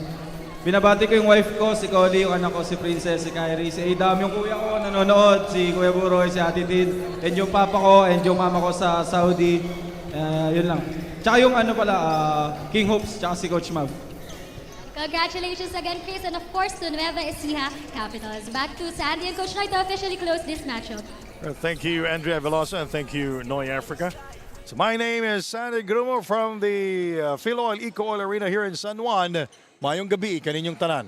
binabati ko yung wife ko, si Cody, yung anak ko, si Princess, si Kyrie, si Adam, yung kuya ko nanonood, si Kuya Buroy, si Ate Tid, and yung papa ko, and yung mama ko sa Saudi. Yun lang. Tsaka yung King Hopes, tsaka si Coach Mav. Congratulations again, Chris, and of course to Nueva Ecija Capitals. Back to Sandy and Coach Noy to officially close this matchup. Thank you, Andrea Veloso, and thank you, Noy Africa. So my name is Sandy Grumo from the Philoil Eco Oil Arena here in San Juan. Mayong gabi, kaninyong tanan.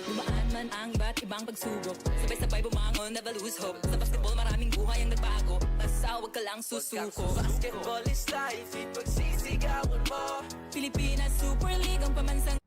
Dumaan man ang iba't ibang pagsubok, sabay-sabay bumangon, never lose hope. Sa basketball maraming buhay ang nagbago, basta huwag ka lang susuko. Basketball is life, ipagsisigawan mo. Pilipinas Super League ang pamansang